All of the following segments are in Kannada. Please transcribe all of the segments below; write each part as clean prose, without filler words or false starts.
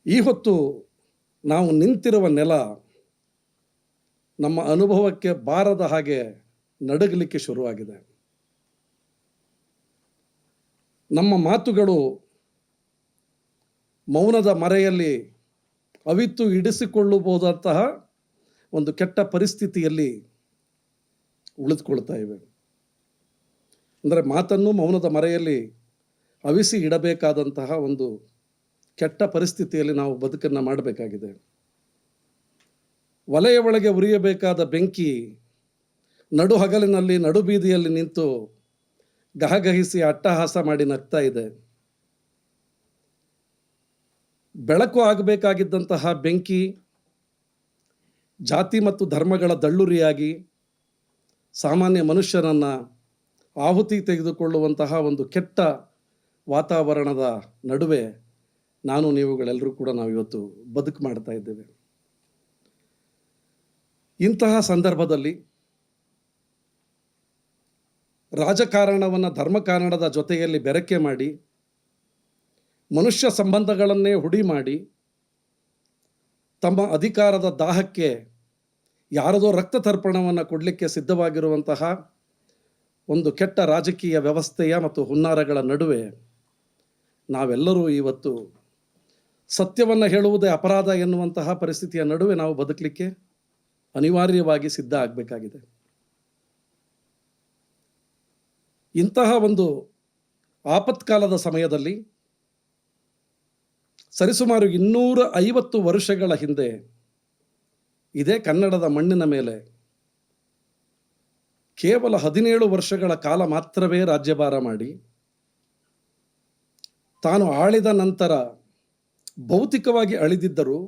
ಈ ಹೊತ್ತು ನಾವು ನಿಂತಿರುವ ನೆಲ ನಮ್ಮ ಅನುಭವಕ್ಕೆ ಬಾರದ ಹಾಗೆ ನಡುಗಲಿಕ್ಕೆ ಶುರುವಾಗಿದೆ. ನಮ್ಮ ಮಾತುಗಳು ಮೌನದ ಮರೆಯಲ್ಲಿ ಅವಿತು ಇಡಿಸಿಕೊಳ್ಳಬಹುದಂತಹ ಒಂದು ಕೆಟ್ಟ ಪರಿಸ್ಥಿತಿಯಲ್ಲಿ ಉಳಿದುಕೊಳ್ತಾ ಇವೆ. ಅಂದರೆ ಮಾತನ್ನು ಮೌನದ ಮರೆಯಲ್ಲಿ ಅವಿಸಿ ಇಡಬೇಕಾದಂತಹ ಒಂದು ಕೆಟ್ಟ ಪರಿಸ್ಥಿತಿಯಲ್ಲಿ ನಾವು ಬದುಕನ್ನು ಮಾಡಬೇಕಾಗಿದೆ. ಒಲೆಯ ಒಳಗೆ ಉರಿಯಬೇಕಾದ ಬೆಂಕಿ ನಡು ಹಗಲಿನಲ್ಲಿ ನಡು ಬೀದಿಯಲ್ಲಿ ನಿಂತು ಗಹಗಹಿಸಿ ಅಟ್ಟಹಾಸ ಮಾಡಿ ನಗ್ತಾ ಇದೆ. ಬೆಳಕು ಆಗಬೇಕಾಗಿದ್ದಂತಹ ಬೆಂಕಿ ಜಾತಿ ಮತ್ತು ಧರ್ಮಗಳ ದಳ್ಳುರಿಯಾಗಿ ಸಾಮಾನ್ಯ ಮನುಷ್ಯನನ್ನು ಆಹುತಿ ತೆಗೆದುಕೊಳ್ಳುವಂತಹ ಒಂದು ಕೆಟ್ಟ ವಾತಾವರಣದ ನಡುವೆ ನಾನು ನೀವುಗಳೆಲ್ಲರೂ ಕೂಡ ನಾವು ಇವತ್ತು ಬದುಕು ಮಾಡ್ತಾ ಇದ್ದೇವೆ. ಇಂತಹ ಸಂದರ್ಭದಲ್ಲಿ ರಾಜಕಾರಣವನ್ನು ಧರ್ಮಕಾರಣದ ಜೊತೆಯಲ್ಲಿ ಬೆರಕೆ ಮಾಡಿ ಮನುಷ್ಯ ಸಂಬಂಧಗಳನ್ನೇ ಹುಡಿ ಮಾಡಿ ತಮ್ಮ ಅಧಿಕಾರದ ದಾಹಕ್ಕೆ ಯಾರದೋ ರಕ್ತ ತರ್ಪಣವನ್ನು ಕೊಡಲಿಕ್ಕೆ ಸಿದ್ಧವಾಗಿರುವಂತಹ ಒಂದು ಕೆಟ್ಟ ರಾಜಕೀಯ ವ್ಯವಸ್ಥೆಯ ಮತ್ತು ಹುನ್ನಾರಗಳ ನಡುವೆ ನಾವೆಲ್ಲರೂ ಇವತ್ತು ಸತ್ಯವನ್ನು ಹೇಳುವುದೇ ಅಪರಾಧ ಎನ್ನುವಂತಹ ಪರಿಸ್ಥಿತಿಯ ನಡುವೆ ನಾವು ಬದುಕಲಿಕ್ಕೆ ಅನಿವಾರ್ಯವಾಗಿ ಸಿದ್ಧ ಆಗಬೇಕಾಗಿದೆ. ಇಂತಹ ಒಂದು ಆಪತ್ಕಾಲದ ಸಮಯದಲ್ಲಿ ಸರಿಸುಮಾರು 250 ವರ್ಷಗಳ ಹಿಂದೆ ಇದೇ ಕನ್ನಡದ ಮಣ್ಣಿನ ಮೇಲೆ ಕೇವಲ 17 ವರ್ಷಗಳ ಕಾಲ ಮಾತ್ರವೇ ರಾಜ್ಯಭಾರ ಮಾಡಿ ತಾನು ಆಳಿದ ನಂತರ ಭೌತಿಕವಾಗಿ ಅಳಿದಿದ್ದರೂ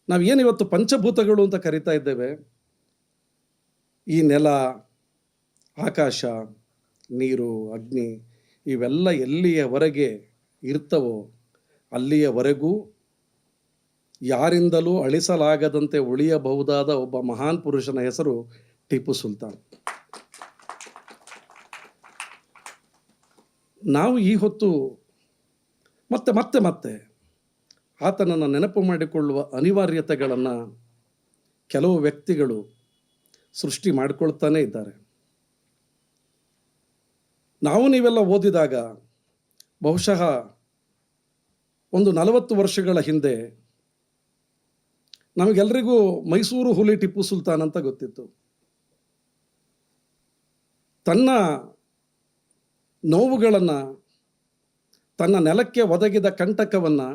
ನಾವೇನಿವತ್ತು ಪಂಚಭೂತಗಳು ಅಂತ ಕರಿತಾ ಇದ್ದೇವೆ, ಈ ನೆಲ, ಆಕಾಶ, ನೀರು, ಅಗ್ನಿ, ಇವೆಲ್ಲ ಎಲ್ಲಿಯವರೆಗೆ ಇರ್ತವೋ ಅಲ್ಲಿಯವರೆಗೂ ಯಾರಿಂದಲೂ ಅಳಿಸಲಾಗದಂತೆ ಉಳಿಯಬಹುದಾದ ಒಬ್ಬ ಮಹಾನ್ ಪುರುಷನ ಹೆಸರು ಟಿಪ್ಪು ಸುಲ್ತಾನ್. ನಾವು ಈ ಹೊತ್ತು ಮತ್ತೆ ಆತನನ್ನು ನೆನಪು ಮಾಡಿಕೊಳ್ಳುವ ಅನಿವಾರ್ಯತೆಗಳನ್ನು ಕೆಲವು ವ್ಯಕ್ತಿಗಳು ಸೃಷ್ಟಿ ಮಾಡಿಕೊಳ್ತಾನೇ ಇದ್ದಾರೆ. ನಾವು ನೀವೆಲ್ಲ ಓದಿದಾಗ ಬಹುಶಃ ಒಂದು 40 ವರ್ಷಗಳ ಹಿಂದೆ ನಮಗೆಲ್ಲರಿಗೂ ಮೈಸೂರು ಹುಲಿ ಟಿಪ್ಪು ಸುಲ್ತಾನ್ ಅಂತ ಗೊತ್ತಿತ್ತು. ತನ್ನ ನೋವುಗಳನ್ನು, ತನ್ನ ನೆಲಕ್ಕೆ ಒದಗಿದ ಕಂಟಕವನ್ನು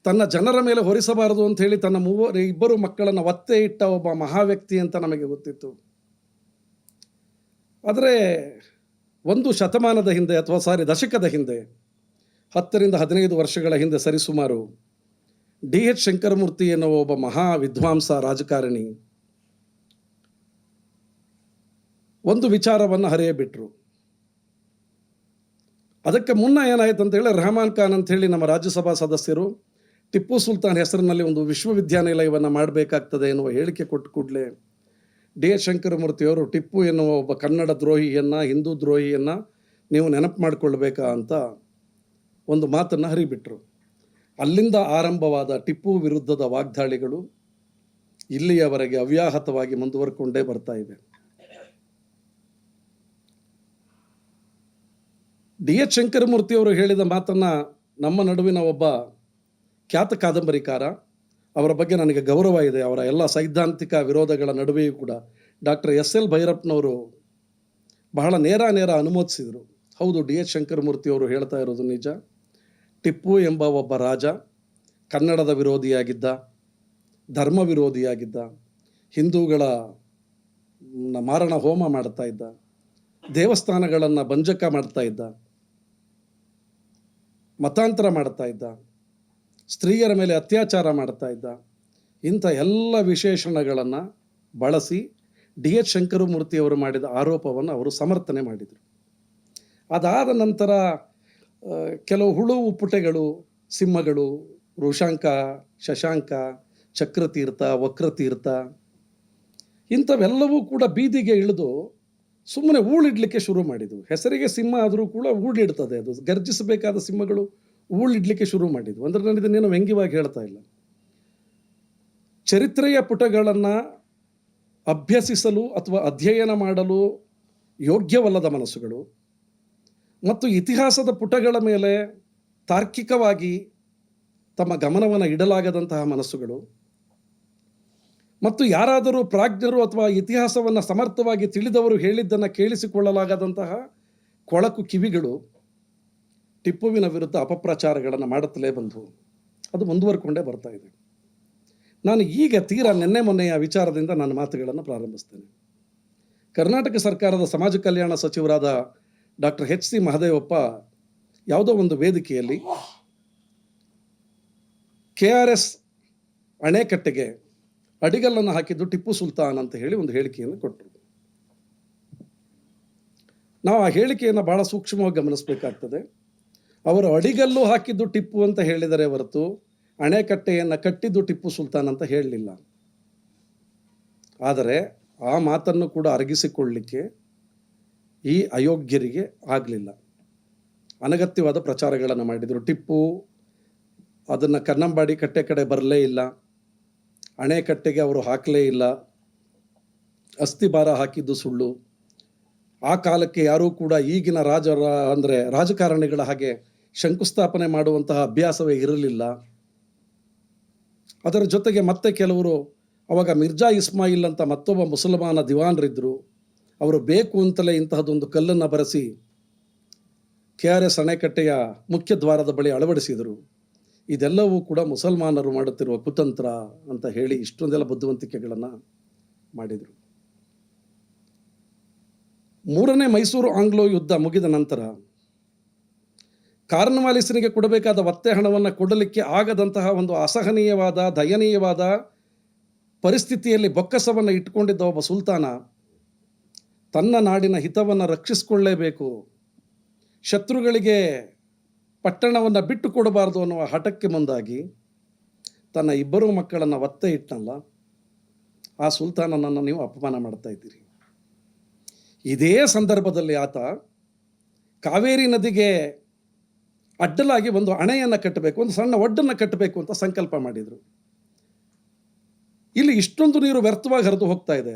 ತನ್ನ ಜನರ ಮೇಲೆ ಹೊರಿಸಬಾರದು ಅಂಥೇಳಿ ತನ್ನ 2 ಮಕ್ಕಳನ್ನು ಒತ್ತೆ ಇಟ್ಟ ಒಬ್ಬ ಮಹಾವ್ಯಕ್ತಿ ಅಂತ ನಮಗೆ ಗೊತ್ತಿತ್ತು. ಆದರೆ ಒಂದು ಶತಮಾನದ ಹಿಂದೆ ದಶಕದ ಹಿಂದೆ 10 ರಿಂದ 15 ವರ್ಷಗಳ ಹಿಂದೆ ಸರಿಸುಮಾರು D.H. ಶಂಕರಮೂರ್ತಿ ಎನ್ನುವ ಒಬ್ಬ ಮಹಾ ವಿದ್ವಾಂಸ ರಾಜಕಾರಣಿ ಒಂದು ವಿಚಾರವನ್ನು ಹರಿಯಬಿಟ್ರು. ಅದಕ್ಕೆ ಮುನ್ನ ಏನಾಯಿತು ಅಂತೇಳಿ ರೆಹಮಾನ್ ಖಾನ್ ಅಂಥೇಳಿ ನಮ್ಮ ರಾಜ್ಯಸಭಾ ಸದಸ್ಯರು ಟಿಪ್ಪು ಸುಲ್ತಾನ್ ಹೆಸರಿನಲ್ಲಿ ಒಂದು ವಿಶ್ವವಿದ್ಯಾನಿಲಯವನ್ನು ಮಾಡಬೇಕಾಗ್ತದೆ ಎನ್ನುವ ಹೇಳಿಕೆ ಕೊಟ್ಟು ಕೂಡಲೇ D.H. ಶಂಕರಮೂರ್ತಿಯವರು ಟಿಪ್ಪು ಎನ್ನುವ ಒಬ್ಬ ಕನ್ನಡ ದ್ರೋಹಿಯನ್ನು, ಹಿಂದೂ ದ್ರೋಹಿಯನ್ನು ನೀವು ನೆನಪು ಮಾಡಿಕೊಳ್ಬೇಕಾ ಅಂತ ಒಂದು ಮಾತನ್ನು ಹರಿಬಿಟ್ರು. ಅಲ್ಲಿಂದ ಆರಂಭವಾದ ಟಿಪ್ಪು ವಿರುದ್ಧದ ವಾಗ್ದಾಳಿಗಳು ಇಲ್ಲಿಯವರೆಗೆ ಅವ್ಯಾಹತವಾಗಿ ಮುಂದುವರ್ಕೊಂಡೇ ಬರ್ತಾ ಇವೆ. D.H. ಶಂಕರಮೂರ್ತಿಯವರು ಹೇಳಿದ ಮಾತನ್ನು ನಮ್ಮ ನಡುವಿನ ಒಬ್ಬ ಖ್ಯಾತ ಕಾದಂಬರಿಕಾರ, ಅವರ ಬಗ್ಗೆ ನನಗೆ ಗೌರವ ಇದೆ, ಅವರ ಎಲ್ಲ ಸೈದ್ಧಾಂತಿಕ ವಿರೋಧಗಳ ನಡುವೆಯೂ ಕೂಡ ಡಾಕ್ಟರ್ S.L. ಭೈರಪ್ಪನವರು ಬಹಳ ನೇರ ಅನುಮೋದಿಸಿದರು. ಹೌದು, D.H. ಶಂಕರಮೂರ್ತಿಯವರು ಹೇಳ್ತಾ ಇರೋದು ನಿಜ. ಟಿಪ್ಪು ಎಂಬ ಒಬ್ಬ ರಾಜ ಕನ್ನಡದ ವಿರೋಧಿಯಾಗಿದ್ದ, ಧರ್ಮ ವಿರೋಧಿಯಾಗಿದ್ದ, ಹಿಂದೂಗಳ ಮಾರಣ ಹೋಮ ಮಾಡ್ತಾ ಇದ್ದ, ದೇವಸ್ಥಾನಗಳನ್ನು ಬಂಜಕ ಮಾಡ್ತಾ ಇದ್ದ, ಮತಾಂತರ ಮಾಡ್ತಾ ಇದ್ದ, ಸ್ತ್ರೀಯರ ಮೇಲೆ ಅತ್ಯಾಚಾರ ಮಾಡ್ತಾ ಇದ್ದ. ಇಂಥ ಎಲ್ಲ ವಿಶೇಷಣಗಳನ್ನು ಬಳಸಿ D.H. ಶಂಕರಮೂರ್ತಿಯವರು ಮಾಡಿದ ಆರೋಪವನ್ನು ಅವರು ಸಮರ್ಥನೆ ಮಾಡಿದರು. ಅದಾದ ನಂತರ ಕೆಲವು ಹುಳು ಉಪ್ಪುಟೆಗಳು, ಸಿಂಹಗಳು, ಋಷಾಂಕ, ಶಶಾಂಕ, ಚಕ್ರತೀರ್ಥ, ವಕ್ರತೀರ್ಥ, ಇಂಥವೆಲ್ಲವೂ ಕೂಡ ಬೀದಿಗೆ ಇಳಿದು ಸುಮ್ಮನೆ ಊಳಿಡ್ಲಿಕ್ಕೆ ಶುರು ಮಾಡಿದವು. ಹೆಸರಿಗೆ ಸಿಂಹ ಆದರೂ ಕೂಡ ಊಳಿಡ್ತದೆ. ಅದು ಗರ್ಜಿಸಬೇಕಾದ ಸಿಂಹಗಳು ಊಳಿಡ್ಲಿಕ್ಕೆ ಶುರು ಮಾಡಿದ್ವು. ಅಂದರೆ ನಾನು ಇದನ್ನೇನು ವ್ಯಂಗ್ಯವಾಗಿ ಹೇಳ್ತಾ ಇಲ್ಲ. ಚರಿತ್ರೆಯ ಪುಟಗಳನ್ನು ಅಭ್ಯಸಿಸಲು ಅಥವಾ ಅಧ್ಯಯನ ಮಾಡಲು ಯೋಗ್ಯವಲ್ಲದ ಮನಸ್ಸುಗಳು ಮತ್ತು ಇತಿಹಾಸದ ಪುಟಗಳ ಮೇಲೆ ತಾರ್ಕಿಕವಾಗಿ ತಮ್ಮ ಗಮನವನ್ನು ಇಡಲಾಗದಂತಹ ಮನಸ್ಸುಗಳು ಮತ್ತು ಯಾರಾದರೂ ಪ್ರಾಜ್ಞರು ಅಥವಾ ಇತಿಹಾಸವನ್ನು ಸಮರ್ಥವಾಗಿ ತಿಳಿದವರು ಹೇಳಿದ್ದನ್ನು ಕೇಳಿಸಿಕೊಳ್ಳಲಾಗದಂತಹ ಕೊಳಕು ಕಿವಿಗಳು ಟಿಪ್ಪುವಿನ ವಿರುದ್ಧ ಅಪಪ್ರಚಾರಗಳನ್ನು ಮಾಡುತ್ತಲೇ ಬಂದವು. ಅದು ಮುಂದುವರ್ಕೊಂಡೇ ಬರ್ತಾ ಇದೆ. ನಾನು ಈಗ ತೀರಾ ನಿನ್ನೆ ಮೊನ್ನೆಯ ವಿಚಾರದಿಂದ ನನ್ನ ಮಾತುಗಳನ್ನು ಪ್ರಾರಂಭಿಸ್ತೇನೆ. ಕರ್ನಾಟಕ ಸರ್ಕಾರದ ಸಮಾಜ ಕಲ್ಯಾಣ ಸಚಿವರಾದ ಡಾಕ್ಟರ್ ಎಚ್ ಸಿ ಮಹದೇವಪ್ಪ ಯಾವುದೋ ಒಂದು ವೇದಿಕೆಯಲ್ಲಿ KRS ಅಣೆಕಟ್ಟೆಗೆ ಅಡಿಗಲ್ಲನ್ನು ಹಾಕಿದ್ದು ಟಿಪ್ಪು ಸುಲ್ತಾನ್ ಅಂತ ಹೇಳಿ ಒಂದು ಹೇಳಿಕೆಯನ್ನು ಕೊಟ್ಟರು. ನಾವು ಆ ಹೇಳಿಕೆಯನ್ನು ಬಹಳ ಸೂಕ್ಷ್ಮವಾಗಿ ಗಮನಿಸಬೇಕಾಗ್ತದೆ. ಅವರು ಅಡಿಗಲ್ಲು ಹಾಕಿದ್ದು ಟಿಪ್ಪು ಅಂತ ಹೇಳಿದರೆ ಹೊರತು ಅಣೆಕಟ್ಟೆಯನ್ನು ಕಟ್ಟಿದ್ದು ಟಿಪ್ಪು ಸುಲ್ತಾನ್ ಅಂತ ಹೇಳಲಿಲ್ಲ. ಆದರೆ ಆ ಮಾತನ್ನು ಕೂಡ ಅರಗಿಸಿಕೊಳ್ಳಲಿಕ್ಕೆ ಈ ಅಯೋಗ್ಯರಿಗೆ ಆಗಲಿಲ್ಲ. ಅನಗತ್ಯವಾದ ಪ್ರಚಾರಗಳನ್ನು ಮಾಡಿದರು. ಟಿಪ್ಪು ಅದನ್ನು ಕನ್ನಂಬಾಡಿ ಕಟ್ಟೆ ಕಡೆ ಬರಲೇ ಇಲ್ಲ, ಅಣೆಕಟ್ಟೆಗೆ ಅವರು ಹಾಕಲೇ ಇಲ್ಲ, ಅಸ್ಥಿಭಾರ ಹಾಕಿದ್ದು ಸುಳ್ಳು, ಆ ಕಾಲಕ್ಕೆ ಯಾರೂ ಕೂಡ ಈಗಿನ ರಾಜಕಾರಣಿಗಳ ಹಾಗೆ ಶಂಕುಸ್ಥಾಪನೆ ಮಾಡುವಂತಹ ಅಭ್ಯಾಸವೇ ಇರಲಿಲ್ಲ. ಅದರ ಜೊತೆಗೆ ಮತ್ತೆ ಕೆಲವರು ಅವಾಗ ಮಿರ್ಜಾ ಇಸ್ಮಾಯಿಲ್ ಅಂತ ಮತ್ತೊಬ್ಬ ಮುಸಲ್ಮಾನ ದಿವಾನರಿದ್ದರು. ಅವರು ಬೇಕು ಅಂತಲೇ ಇಂತಹದೊಂದು ಕಲ್ಲನ್ನು ಬರೆಸಿ KRS ಅಣೆಕಟ್ಟೆಯ ಮುಖ್ಯ ದ್ವಾರದ ಬಳಿ ಅಳವಡಿಸಿದರು. ಇದೆಲ್ಲವೂ ಕೂಡ ಮುಸಲ್ಮಾನರು ಮಾಡುತ್ತಿರುವ ಕುತಂತ್ರ ಅಂತ ಹೇಳಿ ಇಷ್ಟೊಂದೆಲ್ಲ ಬುದ್ಧಿವಂತಿಕೆಗಳನ್ನು ಮಾಡಿದರು. ಮೂರನೇ ಮೈಸೂರು ಆಂಗ್ಲೋ ಯುದ್ಧ ಮುಗಿದ ನಂತರ ಕಾರ್ನ್ವಾಲಿಸನಿಗೆ ಕೊಡಬೇಕಾದ ಒತ್ತೆ ಹಣವನ್ನು ಕೊಡಲಿಕ್ಕೆ ಆಗದಂತಹ ಒಂದು ಅಸಹನೀಯವಾದ ದಯನೀಯವಾದ ಪರಿಸ್ಥಿತಿಯಲ್ಲಿ ಬೊಕ್ಕಸವನ್ನು ಇಟ್ಟುಕೊಂಡಿದ್ದ ಒಬ್ಬ ಸುಲ್ತಾನ ತನ್ನ ನಾಡಿನ ಹಿತವನ್ನು ರಕ್ಷಿಸಿಕೊಳ್ಳಲೇಬೇಕು, ಶತ್ರುಗಳಿಗೆ ಪಟ್ಟಣವನ್ನು ಬಿಟ್ಟು ಕೊಡಬಾರ್ದು ಅನ್ನುವ ಹಠಕ್ಕೆ ಮುಂದಾಗಿ ತನ್ನ ಇಬ್ಬರು ಮಕ್ಕಳನ್ನು ಒತ್ತೆ ಇಟ್ಟನಲ್ಲ, ಆ ಸುಲ್ತಾನನನ್ನು ನೀವು ಅಪಮಾನ ಮಾಡ್ತಾ ಇದ್ದೀರಿ. ಇದೇ ಸಂದರ್ಭದಲ್ಲಿ ಆತ ಕಾವೇರಿ ನದಿಗೆ ಅಡ್ಡಲಾಗಿ ಒಂದು ಅಣೆಯನ್ನು ಕಟ್ಟಬೇಕು, ಒಂದು ಸಣ್ಣ ಒಡ್ಡನ್ನು ಕಟ್ಟಬೇಕು ಅಂತ ಸಂಕಲ್ಪ ಮಾಡಿದರು. ಇಲ್ಲಿ ಇಷ್ಟೊಂದು ನೀರು ವ್ಯರ್ಥವಾಗಿ ಹರಿದು ಹೋಗ್ತಾ ಇದೆ,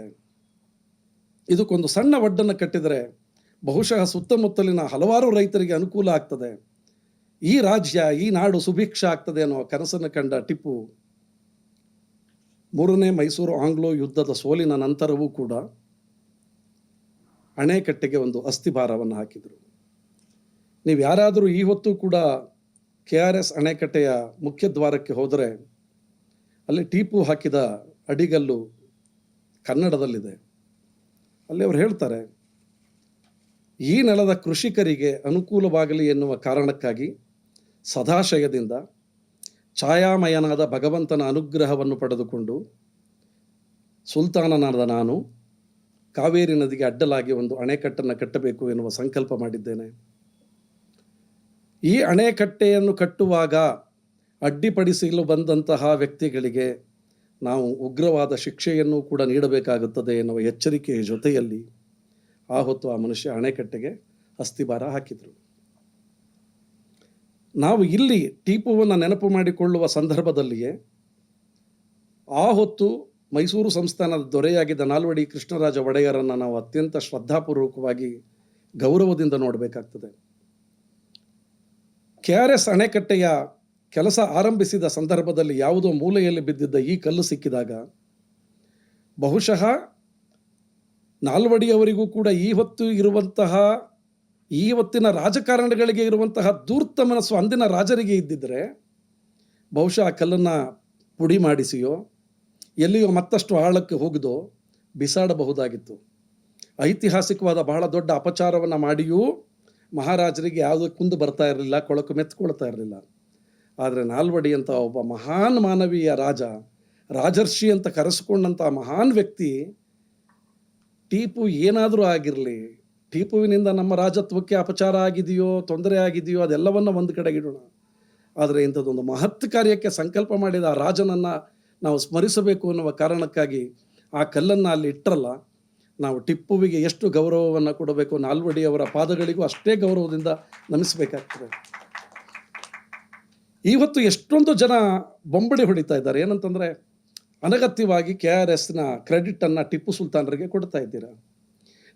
ಇದಕ್ಕೊಂದು ಸಣ್ಣ ಒಡ್ಡನ್ನು ಕಟ್ಟಿದರೆ ಬಹುಶಃ ಸುತ್ತಮುತ್ತಲಿನ ಹಲವಾರು ರೈತರಿಗೆ ಅನುಕೂಲ ಆಗ್ತದೆ, ಈ ರಾಜ್ಯ ಈ ನಾಡು ಸುಭಿಕ್ಷ ಆಗ್ತದೆ ಅನ್ನೋ ಕನಸನ್ನು ಕಂಡ ಟಿಪ್ಪು ಮೂರನೇ ಮೈಸೂರು ಆಂಗ್ಲೋ ಯುದ್ಧದ ಸೋಲಿನ ನಂತರವೂ ಕೂಡ ಅಣೆಕಟ್ಟೆಗೆ ಒಂದು ಅಸ್ಥಿಭಾರವನ್ನು ಹಾಕಿದರು. ನೀವು ಯಾರಾದರೂ ಈ ಹೊತ್ತು ಕೂಡ KRS ಅಣೆಕಟ್ಟೆಯ ಮುಖ್ಯ ದ್ವಾರಕ್ಕೆ ಹೋದರೆ ಅಲ್ಲಿ ಟಿಪ್ಪು ಹಾಕಿದ ಅಡಿಗಲ್ಲು ಕನ್ನಡದಲ್ಲಿದೆ. ಅಲ್ಲಿ ಅವರು ಹೇಳ್ತಾರೆ, ಈ ನೆಲದ ಕೃಷಿಕರಿಗೆ ಅನುಕೂಲವಾಗಲಿ ಎನ್ನುವ ಕಾರಣಕ್ಕಾಗಿ ಸದಾಶಯದಿಂದ ಛಾಯಾಮಯನಾದ ಭಗವಂತನ ಅನುಗ್ರಹವನ್ನು ಪಡೆದುಕೊಂಡು ಸುಲ್ತಾನನಾದ ನಾನು ಕಾವೇರಿ ನದಿಗೆ ಅಡ್ಡಲಾಗಿ ಒಂದು ಅಣೆಕಟ್ಟನ್ನು ಕಟ್ಟಬೇಕು ಎನ್ನುವ ಸಂಕಲ್ಪ ಮಾಡಿದ್ದೇನೆ. ಈ ಅಣೆಕಟ್ಟೆಯನ್ನು ಕಟ್ಟುವಾಗ ಅಡ್ಡಿಪಡಿಸಲು ಬಂದಂತಹ ವ್ಯಕ್ತಿಗಳಿಗೆ ನಾವು ಉಗ್ರವಾದ ಶಿಕ್ಷೆಯನ್ನು ಕೂಡ ನೀಡಬೇಕಾಗುತ್ತದೆ ಎನ್ನುವ ಎಚ್ಚರಿಕೆಯ ಜೊತೆಯಲ್ಲಿ ಆ ಹೊತ್ತು ಆ ಮನುಷ್ಯ ಅಣೆಕಟ್ಟೆಗೆ ಅಸ್ಥಿಭಾರ ಹಾಕಿದರು. ನಾವು ಇಲ್ಲಿ ಟಿಪ್ಪುವನ್ನು ನೆನಪು ಮಾಡಿಕೊಳ್ಳುವ ಸಂದರ್ಭದಲ್ಲಿಯೇ ಆ ಹೊತ್ತು ಮೈಸೂರು ಸಂಸ್ಥಾನದ ದೊರೆಯಾಗಿದ್ದ ನಾಲ್ವಡಿ ಕೃಷ್ಣರಾಜ ಒಡೆಯರನ್ನು ನಾವು ಅತ್ಯಂತ ಶ್ರದ್ಧಾಪೂರ್ವಕವಾಗಿ ಗೌರವದಿಂದ ನೋಡಬೇಕಾಗ್ತದೆ. KRS ಅಣೆಕಟ್ಟೆಯ ಕೆಲಸ ಆರಂಭಿಸಿದ ಸಂದರ್ಭದಲ್ಲಿ ಯಾವುದೋ ಮೂಲೆಯಲ್ಲಿ ಬಿದ್ದಿದ್ದ ಈ ಕಲ್ಲು ಸಿಕ್ಕಿದಾಗ ಬಹುಶಃ ನಾಲ್ವಡಿಯವರಿಗೂ ಕೂಡ ಈ ಹೊತ್ತಿನ ರಾಜಕಾರಣಿಗಳಿಗೆ ಇರುವಂತಹ ಧೂರ್ತ ಮನಸ್ಸು ಅಂದಿನ ರಾಜರಿಗೆ ಇದ್ದಿದ್ದರೆ ಬಹುಶಃ ಆ ಕಲ್ಲನ್ನು ಪುಡಿ ಮಾಡಿಸಿಯೋ ಎಲ್ಲಿಯೋ ಮತ್ತಷ್ಟು ಆಳಕ್ಕೆ ಹೋಗಿದೋ ಬಿಸಾಡಬಹುದಾಗಿತ್ತು. ಐತಿಹಾಸಿಕವಾದ ಬಹಳ ದೊಡ್ಡ ಅಪಚಾರವನ್ನು ಮಾಡಿಯೂ ಮಹಾರಾಜರಿಗೆ ಯಾವುದೋ ಕುಂದು ಬರ್ತಾ ಇರಲಿಲ್ಲ, ಕೊಳಕು ಮೆತ್ಕೊಳ್ತಾ ಇರಲಿಲ್ಲ. ಆದರೆ ನಾಲ್ವಡಿ ಅಂತ ಒಬ್ಬ ಮಹಾನ್ ಮಾನವೀಯ ರಾಜರ್ಷಿ ಅಂತ ಕರೆಸಿಕೊಂಡಂಥ ಮಹಾನ್ ವ್ಯಕ್ತಿ ಟಿಪ್ಪು ಏನಾದರೂ ಆಗಿರಲಿ, ಟಿಪ್ಪುವಿನಿಂದ ನಮ್ಮ ರಾಜತ್ವಕ್ಕೆ ಅಪಚಾರ ಆಗಿದೆಯೋ ತೊಂದರೆ ಆಗಿದೆಯೋ ಅದೆಲ್ಲವನ್ನು ಒಂದು ಕಡೆಗೆ ಇಡೋಣ, ಆದರೆ ಇಂಥದ್ದೊಂದು ಮಹತ್ ಕಾರ್ಯಕ್ಕೆ ಸಂಕಲ್ಪ ಮಾಡಿದ ಆ ರಾಜನನ್ನು ನಾವು ಸ್ಮರಿಸಬೇಕು ಅನ್ನುವ ಕಾರಣಕ್ಕಾಗಿ ಆ ಕಲ್ಲನ್ನು ಅಲ್ಲಿ ಇಟ್ಟರಲ್ಲ, ನಾವು ಟಿಪ್ಪುವಿಗೆ ಎಷ್ಟು ಗೌರವವನ್ನು ಕೊಡಬೇಕು, ನಾಲ್ವಡಿಯವರ ಪಾದಗಳಿಗೂ ಅಷ್ಟೇ ಗೌರವದಿಂದ ನಮಿಸಬೇಕಾಗ್ತದೆ. ಇವತ್ತು ಎಷ್ಟೊಂದು ಜನ ಬೊಂಬಡಿ ಹೊಡಿತಾ ಇದ್ದಾರೆ. ಏನಂತಂದರೆ, ಅನಗತ್ಯವಾಗಿ KRSನ ಕ್ರೆಡಿಟನ್ನು ಟಿಪ್ಪು ಸುಲ್ತಾನರಿಗೆ ಕೊಡ್ತಾ ಇದ್ದೀರಾ.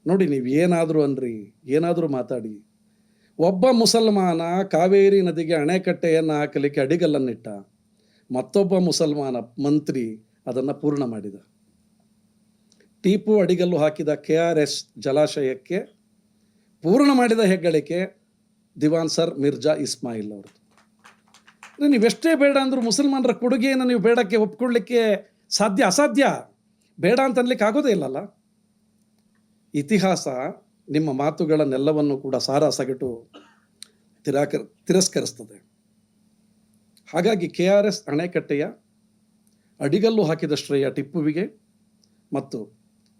ನೋಡಿ, ನೀವು ಏನಾದರೂ ಅನ್ರಿ, ಏನಾದರೂ ಮಾತಾಡಿ, ಒಬ್ಬ ಮುಸಲ್ಮಾನ ಕಾವೇರಿ ನದಿಗೆ ಅಣೆಕಟ್ಟೆಯನ್ನು ಹಾಕಲಿಕ್ಕೆ ಅಡಿಗಲ್ಲನ್ನಿಟ್ಟ, ಮತ್ತೊಬ್ಬ ಮುಸಲ್ಮಾನ ಮಂತ್ರಿ ಅದನ್ನು ಪೂರ್ಣ ಮಾಡಿದ. ಟಿಪ್ಪು ಅಡಿಗಲ್ಲು ಹಾಕಿದ KRS ಜಲಾಶಯಕ್ಕೆ ಪೂರ್ಣ ಮಾಡಿದ ಹೆಗ್ಗಳಿಕೆ ದಿವಾನ್ ಸರ್ ಮಿರ್ಜಾ ಇಸ್ಮಾಯಿಲ್ ಅವ್ರದ್ದು. ನೀವೆಷ್ಟೇ ಬೇಡ ಅಂದರೂ ಮುಸಲ್ಮಾನರ ಕೊಡುಗೆಯನ್ನು ನೀವು ಬೇಡಕ್ಕೆ ಒಪ್ಕೊಳ್ಳಿಕ್ಕೆ ಅಸಾಧ್ಯ. ಬೇಡ ಅಂತ ಅನ್ಲಿಕ್ಕೆ ಆಗೋದೇ ಇಲ್ಲಲ್ಲ. ಇತಿಹಾಸ ನಿಮ್ಮ ಮಾತುಗಳನ್ನೆಲ್ಲವನ್ನು ಕೂಡ ಸಾರಾಸಗಟು ತಿರಸ್ಕರಿಸ್ತದೆ. ಹಾಗಾಗಿ KRS ಅಣೆಕಟ್ಟೆಯ ಅಡಿಗಲ್ಲು ಹಾಕಿದ ಶ್ರೇಯ ಟಿಪ್ಪುವಿಗೆ ಮತ್ತು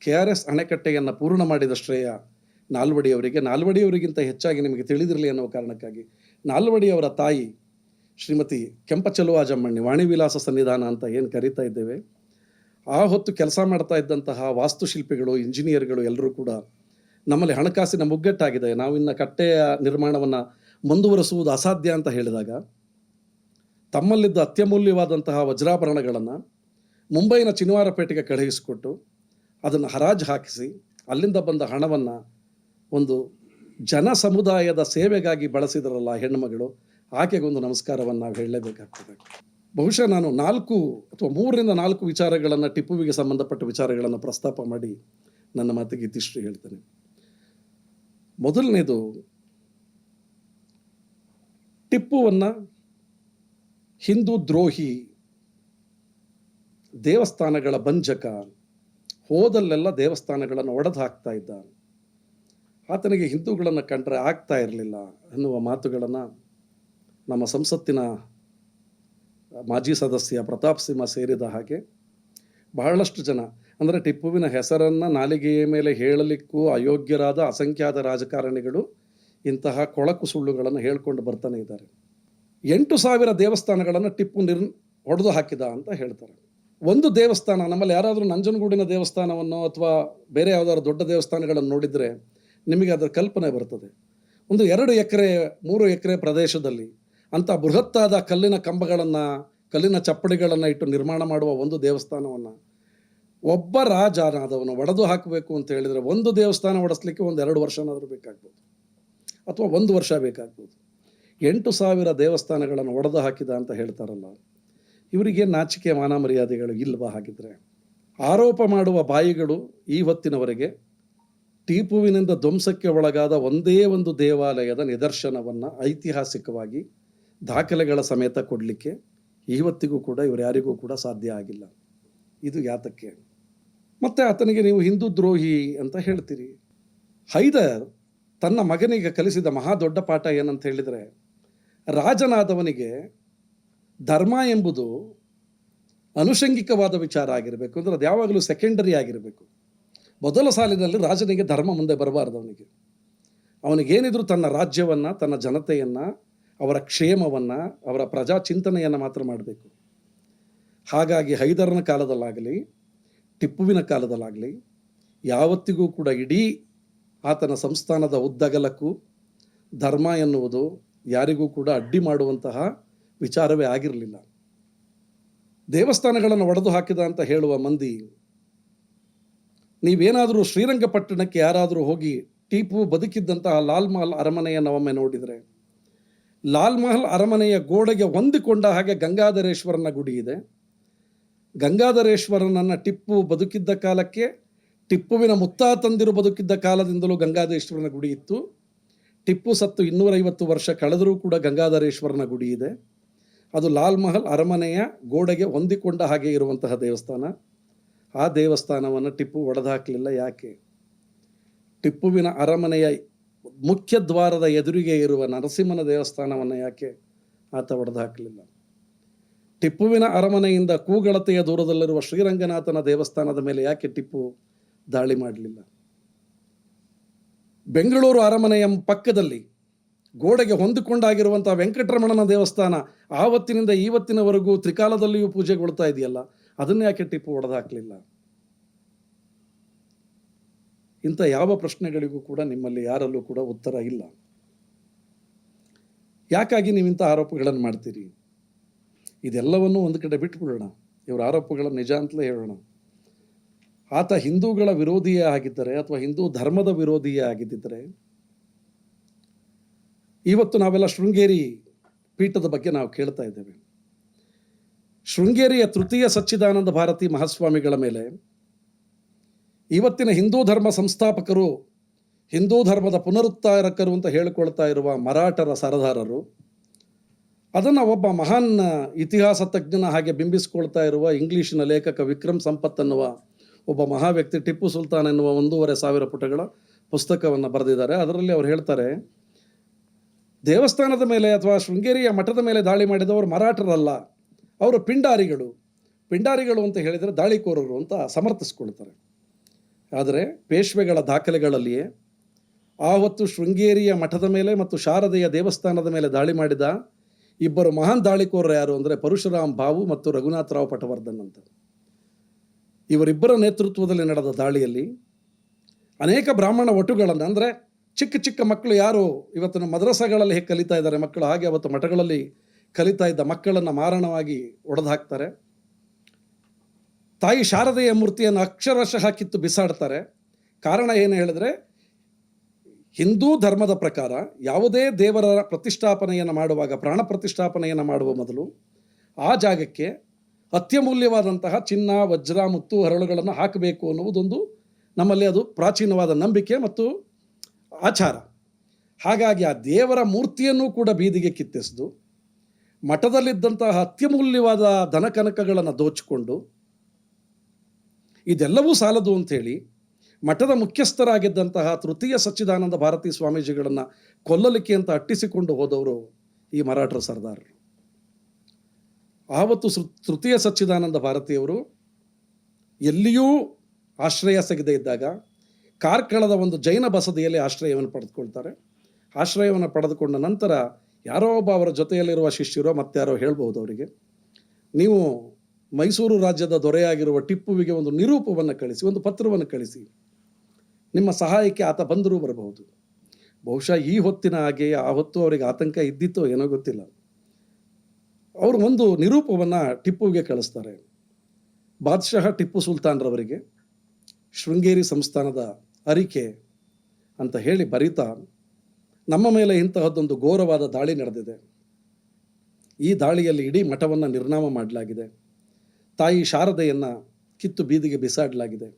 KRS ಅಣೆಕಟ್ಟೆಯನ್ನು ಪೂರ್ಣ ಮಾಡಿದ ಶ್ರೇಯ ನಾಲ್ವಡಿಯವರಿಗೆ. ನಾಲ್ವಡಿಯವರಿಗಿಂತ ಹೆಚ್ಚಾಗಿ ನಿಮಗೆ ತಿಳಿದಿರಲಿ ಅನ್ನೋ ಕಾರಣಕ್ಕಾಗಿ ನಾಲ್ವಡಿಯವರ ತಾಯಿ ಶ್ರೀಮತಿ ಕೆಂಪಚಲುವಾಜಮ್ಮಣ್ಣಿ, ವಾಣಿವಿಲಾಸ ಸನ್ನಿಧಾನ ಅಂತ ಏನು ಕರೀತಾ ಇದ್ದೇವೆ, ಆ ಹೊತ್ತು ಕೆಲಸ ಮಾಡ್ತಾ ಇದ್ದಂತಹ ವಾಸ್ತುಶಿಲ್ಪಿಗಳು, ಇಂಜಿನಿಯರ್ಗಳು ಎಲ್ಲರೂ ಕೂಡ ನಮ್ಮಲ್ಲಿ ಹಣಕಾಸಿನ ಮುಗ್ಗಟ್ಟಾಗಿದೆ, ನಾವಿನ್ನು ಕಟ್ಟೆಯ ನಿರ್ಮಾಣವನ್ನು ಮುಂದುವರಿಸುವುದು ಅಸಾಧ್ಯ ಅಂತ ಹೇಳಿದಾಗ ತಮ್ಮಲ್ಲಿದ್ದ ಅತ್ಯಮೂಲ್ಯವಾದಂತಹ ವಜ್ರಾಭರಣಗಳನ್ನು ಮುಂಬೈನ ಚಿನಿವಾರಪೇಟೆಗೆ ಕಳುಹಿಸಿಕೊಟ್ಟು ಅದನ್ನು ಹರಾಜು ಹಾಕಿಸಿ ಅಲ್ಲಿಂದ ಬಂದ ಹಣವನ್ನು ಒಂದು ಜನ ಸಮುದಾಯದ ಸೇವೆಗಾಗಿ ಬಳಸಿದರಲ್ಲ ಹೆಣ್ಣುಮಗಳು, ಆಕೆಗೊಂದು ನಮಸ್ಕಾರವನ್ನು ನಾವು ಹೇಳಲೇಬೇಕಾಗ್ತದೆ. ಬಹುಶಃ ನಾನು 4 ಅಥವಾ 3 ವಿಚಾರಗಳನ್ನು, ಟಿಪ್ಪುವಿಗೆ ಸಂಬಂಧಪಟ್ಟ ವಿಚಾರಗಳನ್ನು ಪ್ರಸ್ತಾಪ ಮಾಡಿ ನನ್ನ ಮಾತಿಗೆ ಇತಿಶ್ರೀ ಹೇಳ್ತೇನೆ. ಮೊದಲನೇದು, ಟಿಪ್ಪುವನ್ನು ಹಿಂದೂ ದ್ರೋಹಿ, ದೇವಸ್ಥಾನಗಳ ಬಂಜಕ, ಹೋದಲ್ಲೆಲ್ಲ ದೇವಸ್ಥಾನಗಳನ್ನು ಒಡೆದು ಹಾಕ್ತಾ ಇದ್ದ, ಆತನಿಗೆ ಹಿಂದೂಗಳನ್ನು ಕಂಡ್ರೆ ಆಗ್ತಾ ಇರಲಿಲ್ಲ ಅನ್ನುವ ಮಾತುಗಳನ್ನು ನಮ್ಮ ಸಂಸತ್ತಿನ ಮಾಜಿ ಸದಸ್ಯ ಪ್ರತಾಪ್ ಸಿಂಹ ಸೇರಿದ ಹಾಗೆ ಬಹಳಷ್ಟು ಜನ, ಅಂದರೆ ಟಿಪ್ಪುವಿನ ಹೆಸರನ್ನು ನಾಲಿಗೆಯ ಮೇಲೆ ಹೇಳಲಿಕ್ಕೂ ಅಯೋಗ್ಯರಾದ ಅಸಂಖ್ಯಾತ ರಾಜಕಾರಣಿಗಳು ಇಂತಹ ಕೊಳಕು ಸುಳ್ಳುಗಳನ್ನು ಹೇಳ್ಕೊಂಡು ಬರ್ತಾನೆ ಇದ್ದಾರೆ. 8,000 ದೇವಸ್ಥಾನಗಳನ್ನು ಟಿಪ್ಪು ಹೊಡೆದು ಹಾಕಿದ ಅಂತ ಹೇಳ್ತಾರೆ. ಒಂದು ದೇವಸ್ಥಾನ, ನಮ್ಮಲ್ಲಿ ಯಾರಾದರೂ ನಂಜನಗೂಡಿನ ದೇವಸ್ಥಾನವನ್ನು ಅಥವಾ ಬೇರೆ ಯಾವುದಾದ್ರು ದೊಡ್ಡ ದೇವಸ್ಥಾನಗಳನ್ನು ನೋಡಿದರೆ ನಿಮಗೆ ಅದರ ಕಲ್ಪನೆ ಬರ್ತದೆ. ಒಂದು 2 ಎಕರೆ 3 ಎಕರೆ ಪ್ರದೇಶದಲ್ಲಿ ಅಂಥ ಬೃಹತ್ತಾದ ಕಲ್ಲಿನ ಕಂಬಗಳನ್ನು, ಕಲ್ಲಿನ ಚಪ್ಪಡಿಗಳನ್ನು ಇಟ್ಟು ನಿರ್ಮಾಣ ಮಾಡುವ ಒಂದು ದೇವಸ್ಥಾನವನ್ನು ಒಬ್ಬ ರಾಜನಾದವನು ಒಡೆದು ಹಾಕಬೇಕು ಅಂತ ಹೇಳಿದರೆ ಒಂದು ದೇವಸ್ಥಾನ ಒಡೆಸ್ಲಿಕ್ಕೆ 1-2 ವರ್ಷನಾದರೂ ಬೇಕಾಗ್ಬೋದು, ಅಥವಾ 1 ವರ್ಷ ಬೇಕಾಗ್ಬೋದು. 8,000 ದೇವಸ್ಥಾನಗಳನ್ನು ಒಡೆದು ಹಾಕಿದ ಅಂತ ಹೇಳ್ತಾರಲ್ಲ, ಇವರಿಗೆ ನಾಚಿಕೆ ಮಾನ ಮರ್ಯಾದೆಗಳು ಇಲ್ವಾ? ಹಾಗಿದ್ರೆ ಆರೋಪ ಮಾಡುವ ಬಾಯಿಗಳು ಈ ಹೊತ್ತಿನವರೆಗೆ ಟಿಪ್ಪುವಿನಿಂದ ಧ್ವಂಸಕ್ಕೆ ಒಳಗಾದ ಒಂದೇ ಒಂದು ದೇವಾಲಯದ ನಿದರ್ಶನವನ್ನು ಐತಿಹಾಸಿಕವಾಗಿ ದಾಖಲೆಗಳ ಸಮೇತ ಕೊಡಲಿಕ್ಕೆ ಇವತ್ತಿಗೂ ಕೂಡ ಇವರು ಯಾರಿಗೂ ಕೂಡ ಸಾಧ್ಯ ಆಗಿಲ್ಲ. ಇದು ಯಾತಕ್ಕೆ? ಮತ್ತು ಆತನಿಗೆ ನೀವು ಹಿಂದೂ ದ್ರೋಹಿ ಅಂತ ಹೇಳ್ತೀರಿ. ಹೈದರ್ ತನ್ನ ಮಗನಿಗೆ ಕಲಿಸಿದ ಮಹಾ ದೊಡ್ಡ ಪಾಠ ಏನಂತ ಹೇಳಿದರೆ, ರಾಜನಾದವನಿಗೆ ಧರ್ಮ ಎಂಬುದು ಅನುಷಂಗಿಕವಾದ ವಿಚಾರ ಆಗಿರಬೇಕು, ಅಂದರೆ ಅದು ಯಾವಾಗಲೂ ಸೆಕೆಂಡರಿ ಆಗಿರಬೇಕು. ಮೊದಲ ಸಾಲಿನಲ್ಲಿ ರಾಜನಿಗೆ ಧರ್ಮ ಮುಂದೆ ಬರಬಾರ್ದು. ಅವನಿಗೇನಿದ್ರು ತನ್ನ ರಾಜ್ಯವನ್ನು, ತನ್ನ ಜನತೆಯನ್ನು, ಅವರ ಕ್ಷೇಮವನ್ನು, ಅವರ ಪ್ರಜಾ ಚಿಂತನೆಯನ್ನು ಮಾತ್ರ ಮಾಡಬೇಕು. ಹಾಗಾಗಿ ಹೈದರನ ಕಾಲದಲ್ಲಾಗಲಿ ಟಿಪ್ಪುವಿನ ಕಾಲದಲ್ಲಾಗಲಿ ಯಾವತ್ತಿಗೂ ಕೂಡ ಇಡೀ ಆತನ ಸಂಸ್ಥಾನದ ಉದ್ದಗಲಕ್ಕೂ ಧರ್ಮ ಎನ್ನುವುದು ಯಾರಿಗೂ ಕೂಡ ಅಡ್ಡಿ ಮಾಡುವಂತಹ ವಿಚಾರವೇ ಆಗಿರಲಿಲ್ಲ. ದೇವಸ್ಥಾನಗಳನ್ನು ಒಡೆದು ಹಾಕಿದ ಅಂತ ಹೇಳುವ ಮಂದಿ, ನೀವೇನಾದರೂ ಶ್ರೀರಂಗಪಟ್ಟಣಕ್ಕೆ ಯಾರಾದರೂ ಹೋಗಿ ಟಿಪ್ಪು ಬದುಕಿದ್ದಂತಹ ಲಾಲ್ ಮಹಲ್ ಅರಮನೆಯನ್ನು ಒಮ್ಮೆ ನೋಡಿದರೆ, ಲಾಲ್ ಮಹಲ್ ಅರಮನೆಯ ಗೋಡೆಗೆ ಹೊಂದಿಕೊಂಡ ಹಾಗೆ ಗಂಗಾಧರೇಶ್ವರನ ಗುಡಿ ಇದೆ. ಗಂಗಾಧರೇಶ್ವರನನ್ನು ಟಿಪ್ಪು ಬದುಕಿದ್ದ ಕಾಲಕ್ಕೆ, ಟಿಪ್ಪುವಿನ ಮುತ್ತಾತಂದಿರು ಬದುಕಿದ್ದ ಕಾಲದಿಂದಲೂ ಗಂಗಾಧರೇಶ್ವರನ ಗುಡಿ ಇತ್ತು. ಟಿಪ್ಪು ಸತ್ತು 250 ವರ್ಷ ಕಳೆದರೂ ಕೂಡ ಗಂಗಾಧರೇಶ್ವರನ ಗುಡಿ ಇದೆ. ಅದು ಲಾಲ್ ಮಹಲ್ ಅರಮನೆಯ ಗೋಡೆಗೆ ಹೊಂದಿಕೊಂಡ ಹಾಗೆ ಇರುವಂತಹ ದೇವಸ್ಥಾನ. ಆ ದೇವಸ್ಥಾನವನ್ನು ಟಿಪ್ಪು ಒಡೆದಾಕಲಿಲ್ಲ. ಯಾಕೆ? ಟಿಪ್ಪುವಿನ ಅರಮನೆಯ ಮುಖ್ಯ ದ್ವಾರದ ಎದುರಿಗೆ ಇರುವ ನರಸಿಂಹನ ದೇವಸ್ಥಾನವನ್ನು ಯಾಕೆ ಆತ ಒಡೆದಾಕಲಿಲ್ಲ? ಟಿಪ್ಪುವಿನ ಅರಮನೆಯಿಂದ ಕೂಗಳತೆಯ ದೂರದಲ್ಲಿರುವ ಶ್ರೀರಂಗನಾಥನ ದೇವಸ್ಥಾನದ ಮೇಲೆ ಯಾಕೆ ಟಿಪ್ಪು ದಾಳಿ ಮಾಡಲಿಲ್ಲ? ಬೆಂಗಳೂರು ಅರಮನೆಯ ಪಕ್ಕದಲ್ಲಿ ಗೋಡೆಗೆ ಹೊಂದಿಕೊಂಡಾಗಿರುವಂಥ ವೆಂಕಟರಮಣನ ದೇವಸ್ಥಾನ ಆವತ್ತಿನಿಂದ ಇವತ್ತಿನವರೆಗೂ ತ್ರಿಕಾಲದಲ್ಲಿಯೂ ಪೂಜೆಗೊಳ್ತಾ ಇದೆಯಲ್ಲ, ಅದನ್ನು ಯಾಕೆ ಟಿಪ್ಪು ಒಡೆದಾಕಲಿಲ್ಲ? ಇಂಥ ಯಾವ ಪ್ರಶ್ನೆಗಳಿಗೂ ಕೂಡ ನಿಮ್ಮಲ್ಲಿ ಯಾರಲ್ಲೂ ಕೂಡ ಉತ್ತರ ಇಲ್ಲ. ಯಾಕಾಗಿ ನೀವು ಇಂಥ ಆರೋಪಗಳನ್ನು ಮಾಡ್ತೀರಿ? ಇದೆಲ್ಲವನ್ನೂ ಒಂದು ಕಡೆ ಬಿಟ್ಬಿಡೋಣ, ಇವರ ಆರೋಪಗಳ ನಿಜ ಅಂತಲೇ ಹೇಳೋಣ. ಆತ ಹಿಂದೂಗಳ ವಿರೋಧಿಯೇ ಆಗಿದ್ದರೆ ಅಥವಾ ಹಿಂದೂ ಧರ್ಮದ ಭಾರತೀಯ ಆಗಿದ್ದರೆ ಇವತ್ತು ನಾವೆಲ್ಲ ಶೃಂಗೇರಿ ಪೀಠದ ಬಗ್ಗೆ ನಾವು ಕೇಳ್ತಾ ಇದ್ದೇವೆ. ಶೃಂಗೇರಿಯ ತೃತೀಯ ಸಚ್ಚಿದಾನಂದ ಭಾರತಿ ಮಹಾಸ್ವಾಮಿಗಳ ಮೇಲೆ ಇವತ್ತಿನ ಹಿಂದೂ ಧರ್ಮ ಸಂಸ್ಥಾಪಕರು, ಹಿಂದೂ ಧರ್ಮದ ಪುನರುತ್ಥಾರಕರು ಅಂತ ಹೇಳಿಕೊಳ್ತಾ ಇರುವ ಮರಾಠರ ಸರದಾರರು, ಅದನ್ನು ಒಬ್ಬ ಮಹಾನ್ ಇತಿಹಾಸ ತಜ್ಞನ ಹಾಗೆ ಬಿಂಬಿಸ್ಕೊಳ್ತಾ ಇರುವ ಇಂಗ್ಲೀಷಿನ ಲೇಖಕ ವಿಕ್ರಮ್ ಸಂಪತ್ ಅನ್ನುವ ಒಬ್ಬ ಮಹಾ ವ್ಯಕ್ತಿ ಟಿಪ್ಪು ಸುಲ್ತಾನ್ ಎನ್ನುವ 1,500 ಪುಟಗಳ ಪುಸ್ತಕವನ್ನು ಬರೆದಿದ್ದಾರೆ. ಅದರಲ್ಲಿ ಅವರು ಹೇಳ್ತಾರೆ, ದೇವಸ್ಥಾನದ ಮೇಲೆ ಅಥವಾ ಶೃಂಗೇರಿಯ ಮಠದ ಮೇಲೆ ದಾಳಿ ಮಾಡಿದವರು ಮರಾಠರಲ್ಲ, ಅವರು ಪಿಂಡಾರಿಗಳು ಅಂತ ಹೇಳಿದರೆ ದಾಳಿಕೋರರು ಅಂತ ಸಮರ್ಥಿಸ್ಕೊಳ್ತಾರೆ. ಆದರೆ ಪೇಶ್ವೆಗಳ ದಾಖಲೆಗಳಲ್ಲಿಯೇ ಆವತ್ತು ಶೃಂಗೇರಿಯ ಮಠದ ಮೇಲೆ ಮತ್ತು ಶಾರದೆಯ ದೇವಸ್ಥಾನದ ಮೇಲೆ ದಾಳಿ ಮಾಡಿದ ಇಬ್ಬರು ಮಹಾನ್ ದಾಳಿಕೋರರು ಯಾರು ಅಂದರೆ ಪರಶುರಾಮ್ ಭಾವು ಮತ್ತು ರಘುನಾಥರಾವ್ ಪಟವರ್ಧನ್ ಅಂತ. ಇವರಿಬ್ಬರ ನೇತೃತ್ವದಲ್ಲಿ ನಡೆದ ದಾಳಿಯಲ್ಲಿ ಅನೇಕ ಬ್ರಾಹ್ಮಣ ಒಟುಗಳನ್ನು, ಅಂದರೆ ಚಿಕ್ಕ ಚಿಕ್ಕ ಮಕ್ಕಳು ಯಾರು ಇವತ್ತಿನ ಮದ್ರಸಾಗಳಲ್ಲಿ ಹೇಗೆ ಕಲಿತಾ ಇದ್ದಾರೆ ಮಕ್ಕಳು, ಹಾಗೆ ಅವತ್ತು ಮಠಗಳಲ್ಲಿ ಕಲಿತಾ ಇದ್ದ ಮಕ್ಕಳನ್ನು ಮಾರಣವಾಗಿ ಒಡೆದು ಹಾಕ್ತಾರೆ. ತಾಯಿ ಶಾರದೆಯ ಮೂರ್ತಿಯನ್ನು ಅಕ್ಷರಶಃ ಕಿತ್ತು ಬಿಸಾಡ್ತಾರೆ. ಕಾರಣ ಏನು ಹೇಳಿದ್ರೆ, ಹಿಂದೂ ಧರ್ಮದ ಪ್ರಕಾರ ಯಾವುದೇ ದೇವರ ಪ್ರತಿಷ್ಠಾಪನೆಯನ್ನು ಮಾಡುವಾಗ, ಪ್ರಾಣ ಪ್ರತಿಷ್ಠಾಪನೆಯನ್ನು ಮಾಡುವ ಮೊದಲು ಆ ಜಾಗಕ್ಕೆ ಅತ್ಯಮೂಲ್ಯವಾದಂತಹ ಚಿನ್ನ, ವಜ್ರ, ಮುತ್ತು, ಹರಳುಗಳನ್ನು ಹಾಕಬೇಕು ಅನ್ನುವುದೊಂದು ನಮ್ಮಲ್ಲಿ ಅದು ಪ್ರಾಚೀನವಾದ ನಂಬಿಕೆ ಮತ್ತು ಆಚಾರ. ಹಾಗಾಗಿ ಆ ದೇವರ ಮೂರ್ತಿಯನ್ನು ಕೂಡ ಬೀದಿಗೆ ಕಿತ್ತೆಸೆದು ಮಠದಲ್ಲಿದ್ದಂತಹ ಅತ್ಯಮೂಲ್ಯವಾದ ಧನಕನಕಗಳನ್ನು ದೋಚಿಕೊಂಡು, ಇದೆಲ್ಲವೂ ಸಾಲದು ಅಂಥೇಳಿ ಮಠದ ಮುಖ್ಯಸ್ಥರಾಗಿದ್ದಂತಹ ತೃತೀಯ ಸಚ್ಚಿದಾನಂದ ಭಾರತಿ ಸ್ವಾಮೀಜಿಗಳನ್ನು ಕೊಲ್ಲಲಿಕ್ಕೆ ಅಂತ ಅಟ್ಟಿಸಿಕೊಂಡು ಹೋದವರು ಈ ಮರಾಠರ ಸರ್ದಾರರು. ಆವತ್ತು ತೃತೀಯ ಸಚ್ಚಿದಾನಂದ ಭಾರತಿಯವರು ಎಲ್ಲಿಯೂ ಆಶ್ರಯ ಸಿಗದೇ ಇದ್ದಾಗ ಕಾರ್ಕಳದ ಒಂದು ಜೈನ ಬಸದಿಯಲ್ಲಿ ಆಶ್ರಯವನ್ನು ಪಡೆದುಕೊಳ್ತಾರೆ. ಆಶ್ರಯವನ್ನು ಪಡೆದುಕೊಂಡ ನಂತರ ಯಾರೋ ಒಬ್ಬ ಅವರ ಜೊತೆಯಲ್ಲಿರುವ ಶಿಷ್ಯರೋ ಮತ್ತಾರೋ ಹೇಳ್ಬೋದು ಅವರಿಗೆ, ನೀವು ಮೈಸೂರು ರಾಜ್ಯದ ದೊರೆಯಾಗಿರುವ ಟಿಪ್ಪುವಿಗೆ ಒಂದು ನಿರೂಪವನ್ನು ಕಳಿಸಿ, ಒಂದು ಪತ್ರವನ್ನು ಕಳಿಸಿ, ನಿಮ್ಮ ಸಹಾಯಕ್ಕೆ ಆತ ಬಂದರೂ ಬರಬಹುದು. ಬಹುಶಃ ಈ ಹೊತ್ತಿನ ಹಾಗೆಯೇ ಆ ಹೊತ್ತು ಅವರಿಗೆ ಆತಂಕ ಇದ್ದಿತ್ತೋ ಏನೋ ಗೊತ್ತಿಲ್ಲ. ಅವರು ಒಂದು ನಿರೂಪವನ್ನು ಟಿಪ್ಪುವಿಗೆ ಕಳಿಸ್ತಾರೆ. ಬಾದ್ಶಾಹ ಟಿಪ್ಪು ಸುಲ್ತಾನ್ರವರಿಗೆ ಶೃಂಗೇರಿ ಸಂಸ್ಥಾನದ ಅರಿಕೆ ಅಂತ ಹೇಳಿ ಬರೀತಾ, ನಮ್ಮ ಮೇಲೆ ಇಂತಹದ್ದೊಂದು ಘೋರವಾದ ದಾಳಿ ನಡೆದಿದೆ. ಈ ದಾಳಿಯಲ್ಲಿ ಇಡೀ ಮಠವನ್ನು ನಿರ್ನಾಮ ಮಾಡಲಾಗಿದೆ. ತಾಯಿ ಶಾರದೆಯನ್ನು ಕಿತ್ತು ಬೀದಿಗೆ ಬಿಸಾಡಲಾಗಿದೆ.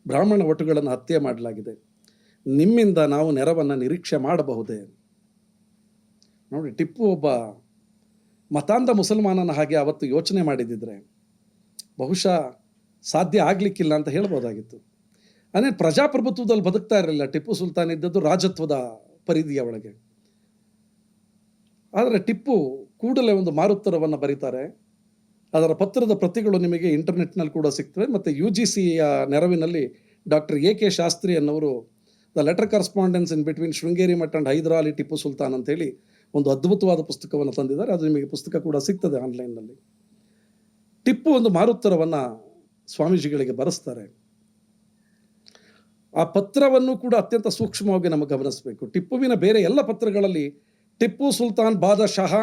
ಬ್ರಾಹ್ಮಣ ಒಟುಗಳನ್ನು ಹತ್ಯೆ ಮಾಡಲಾಗಿದೆ. ನಿಮ್ಮಿಂದ ನಾವು ನೆರವನ್ನು ನಿರೀಕ್ಷೆ ಮಾಡಬಹುದೇ? ನೋಡಿ, ಟಿಪ್ಪು ಒಬ್ಬ ಮತಾಂಧ ಮುಸಲ್ಮಾನನ ಹಾಗೆ ಅವತ್ತು ಯೋಚನೆ ಮಾಡಿದ್ದಿದ್ರೆ ಬಹುಶಃ ಸಾಧ್ಯ ಆಗಲಿಕ್ಕಿಲ್ಲ ಅಂತ ಹೇಳ್ಬೋದಾಗಿತ್ತು. ಅಂದರೆ ಪ್ರಜಾಪ್ರಭುತ್ವದಲ್ಲಿ ಬದುಕ್ತಾ ಇರಲಿಲ್ಲ. ಟಿಪ್ಪು ಸುಲ್ತಾನ್ ಇದ್ದದ್ದು ರಾಜತ್ವದ ಪರಿಧಿಯ ಒಳಗೆ. ಆದರೆ ಟಿಪ್ಪು ಕೂಡಲೇ ಒಂದು ಮಾರುತ್ತರವನ್ನು ಬರೀತಾರೆ. ಅದರ ಪತ್ರದ ಪ್ರತಿಗಳು ನಿಮಗೆ ಇಂಟರ್ನೆಟ್ನಲ್ಲಿ ಕೂಡ ಸಿಗ್ತವೆ. ಮತ್ತು UGCಯ ನೆರವಿನಲ್ಲಿ ಡಾಕ್ಟರ್ AK ಶಾಸ್ತ್ರಿ ಅನ್ನೋರು the letter correspondence in between Sringeri Math and Hyder Ali Tipu Sultan ಅಂತೇಳಿ ಒಂದು ಅದ್ಭುತವಾದ ಪುಸ್ತಕವನ್ನು ತಂದಿದ್ದಾರೆ. ಅದು ನಿಮಗೆ ಪುಸ್ತಕ ಕೂಡ ಸಿಗ್ತದೆ ಆನ್ಲೈನ್ನಲ್ಲಿ. ಟಿಪ್ಪು ಒಂದು ಮಾರುತ್ತರವನ್ನು ಸ್ವಾಮೀಜಿಗಳಿಗೆ ಬರೆಸ್ತಾರೆ. ಆ ಪತ್ರವನ್ನು ಕೂಡ ಅತ್ಯಂತ ಸೂಕ್ಷ್ಮವಾಗಿ ನಮಗೆ ಗಮನಿಸಬೇಕು. ಟಿಪ್ಪುವಿನ ಬೇರೆ ಎಲ್ಲ ಪತ್ರಗಳಲ್ಲಿ ಟಿಪ್ಪು ಸುಲ್ತಾನ್ ಬಾದಶಾಹ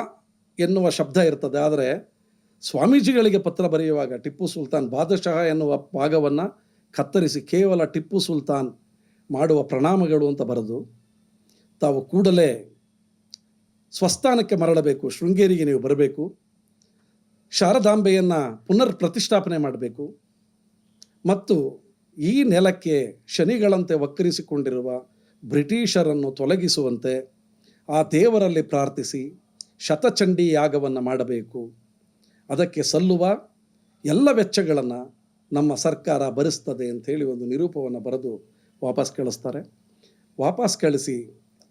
ಎನ್ನುವ ಶಬ್ದ ಇರ್ತದೆ. ಆದರೆ ಸ್ವಾಮೀಜಿಗಳಿಗೆ ಪತ್ರ ಬರೆಯುವಾಗ ಟಿಪ್ಪು ಸುಲ್ತಾನ್ ಬಾದಶಾಹ ಎನ್ನುವ ಭಾಗವನ್ನು ಕತ್ತರಿಸಿ ಕೇವಲ ಟಿಪ್ಪು ಸುಲ್ತಾನ್ ಮಾಡುವ ಪ್ರಣಾಮಗಳು ಅಂತ ಬರೆದು, ತಾವು ಕೂಡಲೇ ಸ್ವಸ್ಥಾನಕ್ಕೆ ಮರಳಬೇಕು, ಶೃಂಗೇರಿಗೆ ನೀವು ಬರಬೇಕು, ಶಾರದಾಂಬೆಯನ್ನು ಪುನರ್ ಪ್ರತಿಷ್ಠಾಪನೆ ಮಾಡಬೇಕು ಮತ್ತು ಈ ನೆಲಕ್ಕೆ ಶನಿಗಳಂತೆ ವಕ್ಕರಿಸಿಕೊಂಡಿರುವ ಬ್ರಿಟಿಷರನ್ನು ತೊಲಗಿಸುವಂತೆ ಆ ದೇವರಲ್ಲಿ ಪ್ರಾರ್ಥಿಸಿ ಶತಚಂಡಿ ಯಾಗವನ್ನು ಮಾಡಬೇಕು. ಅದಕ್ಕೆ ಸಲ್ಲುವ ಎಲ್ಲ ವೆಚ್ಚಗಳನ್ನು ನಮ್ಮ ಸರ್ಕಾರ ಭರಿಸ್ತದೆ ಅಂಥೇಳಿ ಒಂದು ನಿರೂಪವನ್ನು ಬರೆದು ವಾಪಸ್ ಕಳಿಸ್ತಾರೆ. ವಾಪಸ್ ಕಳಿಸಿ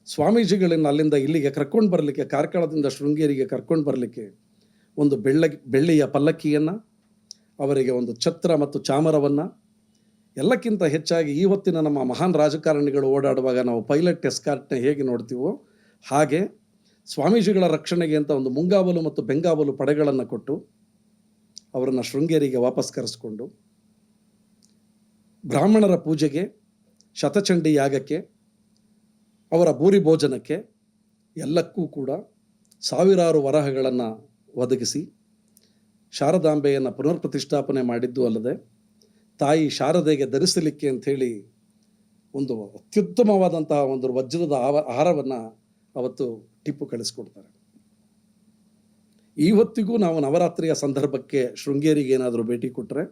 ಸ್ವಾಮೀಜಿಗಳನ್ನು ಅಲ್ಲಿಂದ ಇಲ್ಲಿಗೆ ಕರ್ಕೊಂಡು ಬರಲಿಕ್ಕೆ, ಕಾರ್ಕಳದಿಂದ ಶೃಂಗೇರಿಗೆ ಕರ್ಕೊಂಡು ಬರಲಿಕ್ಕೆ ಒಂದು ಬೆಳ್ಳಿಯ ಪಲ್ಲಕ್ಕಿಯನ್ನು, ಅವರಿಗೆ ಒಂದು ಛತ್ರ ಮತ್ತು ಚಾಮರವನ್ನು, ಎಲ್ಲಕ್ಕಿಂತ ಹೆಚ್ಚಾಗಿ ಈ ಹೊತ್ತಿನ ನಮ್ಮ ಮಹಾನ್ ರಾಜಕಾರಣಿಗಳು ಓಡಾಡುವಾಗ ನಾವು ಪೈಲಟ್ ಎಸ್ಕಾರ್ಟ್ನ ಹೇಗೆ ನೋಡ್ತೀವೋ ಹಾಗೆ ಸ್ವಾಮೀಜಿಗಳ ರಕ್ಷಣೆಗೆ ಅಂತ ಒಂದು ಮುಂಗಾವಲು ಮತ್ತು ಬೆಂಗಾವಲು ಪಡೆಗಳನ್ನು ಕೊಟ್ಟು ಅವರನ್ನು ಶೃಂಗೇರಿಗೆ ವಾಪಸ್ ಕರೆಸ್ಕೊಂಡು ಬ್ರಾಹ್ಮಣರ ಪೂಜೆಗೆ, ಶತಚಂಡಿ ಯಾಗಕ್ಕೆ, ಅವರ ಭೂರಿ ಭೋಜನಕ್ಕೆ ಎಲ್ಲಕ್ಕೂ ಕೂಡ ಸಾವಿರಾರು ವರಹಗಳನ್ನು ಒದಗಿಸಿ ಶಾರದಾಂಬೆಯನ್ನು ಪುನರ್ ಪ್ರತಿಷ್ಠಾಪನೆ ಮಾಡಿದ್ದು ಅಲ್ಲದೆ ತಾಯಿ ಶಾರದೆಗೆ ಧರಿಸಲಿಕ್ಕೆ ಅಂಥೇಳಿ ಒಂದು ಅತ್ಯುತ್ತಮವಾದಂತಹ ಒಂದು ವಜ್ರದ ಆಹಾರವನ್ನು ಅವತ್ತು ಟಿಪ್ಪು ಕಳಿಸ್ಕೊಡ್ತಾರೆ. ಈ ಹೊತ್ತಿಗೂ ನಾವು ನವರಾತ್ರಿಯ ಸಂದರ್ಭಕ್ಕೆ ಶೃಂಗೇರಿಗೆ ಏನಾದರೂ ಭೇಟಿ ಕೊಟ್ಟರೆ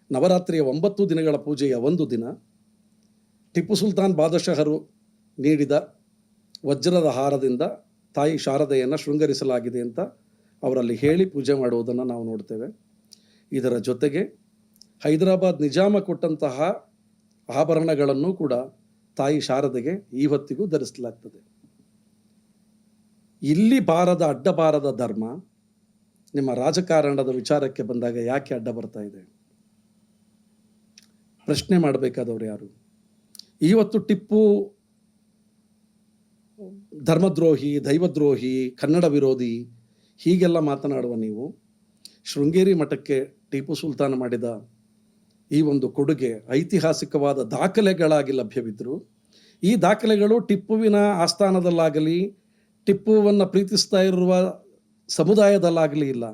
ನವರಾತ್ರಿಯ 9 ದಿನಗಳ ಪೂಜೆಯ ಒಂದು ದಿನ ಟಿಪ್ಪು ಸುಲ್ತಾನ್ ಬಾದಶಹರು ನೀಡಿದ ವಜ್ರದ ಹಾರದಿಂದ ತಾಯಿ ಶಾರದೆಯನ್ನು ಶೃಂಗರಿಸಲಾಗಿದೆ ಅಂತ ಅವರಲ್ಲಿ ಹೇಳಿ ಪೂಜೆ ಮಾಡುವುದನ್ನು ನಾವು ನೋಡ್ತೇವೆ. ಇದರ ಜೊತೆಗೆ ಹೈದರಾಬಾದ್ ನಿಜಾಮ ಕೊಟ್ಟಂತಹ ಆಭರಣಗಳನ್ನು ಕೂಡ ತಾಯಿ ಶಾರದೆಗೆ ಈ ಹೊತ್ತಿಗೂ ಧರಿಸಲಾಗ್ತದೆ. ಇಲ್ಲಿ ಅಡ್ಡಬಾರದ ಧರ್ಮ ನಿಮ್ಮ ರಾಜಕಾರಣದ ವಿಚಾರಕ್ಕೆ ಬಂದಾಗ ಯಾಕೆ ಅಡ್ಡ ಬರ್ತಾ ಇದೆ? ಪ್ರಶ್ನೆ ಮಾಡಬೇಕಾದವರು ಯಾರು? ಇವತ್ತು ಟಿಪ್ಪು ಧರ್ಮದ್ರೋಹಿ, ದೈವದ್ರೋಹಿ, ಕನ್ನಡ ವಿರೋಧಿ ಹೀಗೆಲ್ಲ ಮಾತನಾಡುವ ನೀವು ಶೃಂಗೇರಿ ಮಠಕ್ಕೆ ಟಿಪ್ಪು ಸುಲ್ತಾನ್ ಮಾಡಿದ ಈ ಒಂದು ಕೊಡುಗೆ ಐತಿಹಾಸಿಕವಾದ ದಾಖಲೆಗಳಾಗಿ ಲಭ್ಯವಿದ್ದರು. ಈ ದಾಖಲೆಗಳು ಟಿಪ್ಪುವಿನ ಆಸ್ಥಾನದಲ್ಲಾಗಲಿ ಟಿಪ್ಪುವನ್ನು ಪ್ರೀತಿಸ್ತಾ ಇರುವ ಸಮುದಾಯದಲ್ಲಾಗಲಿ ಇಲ್ಲ.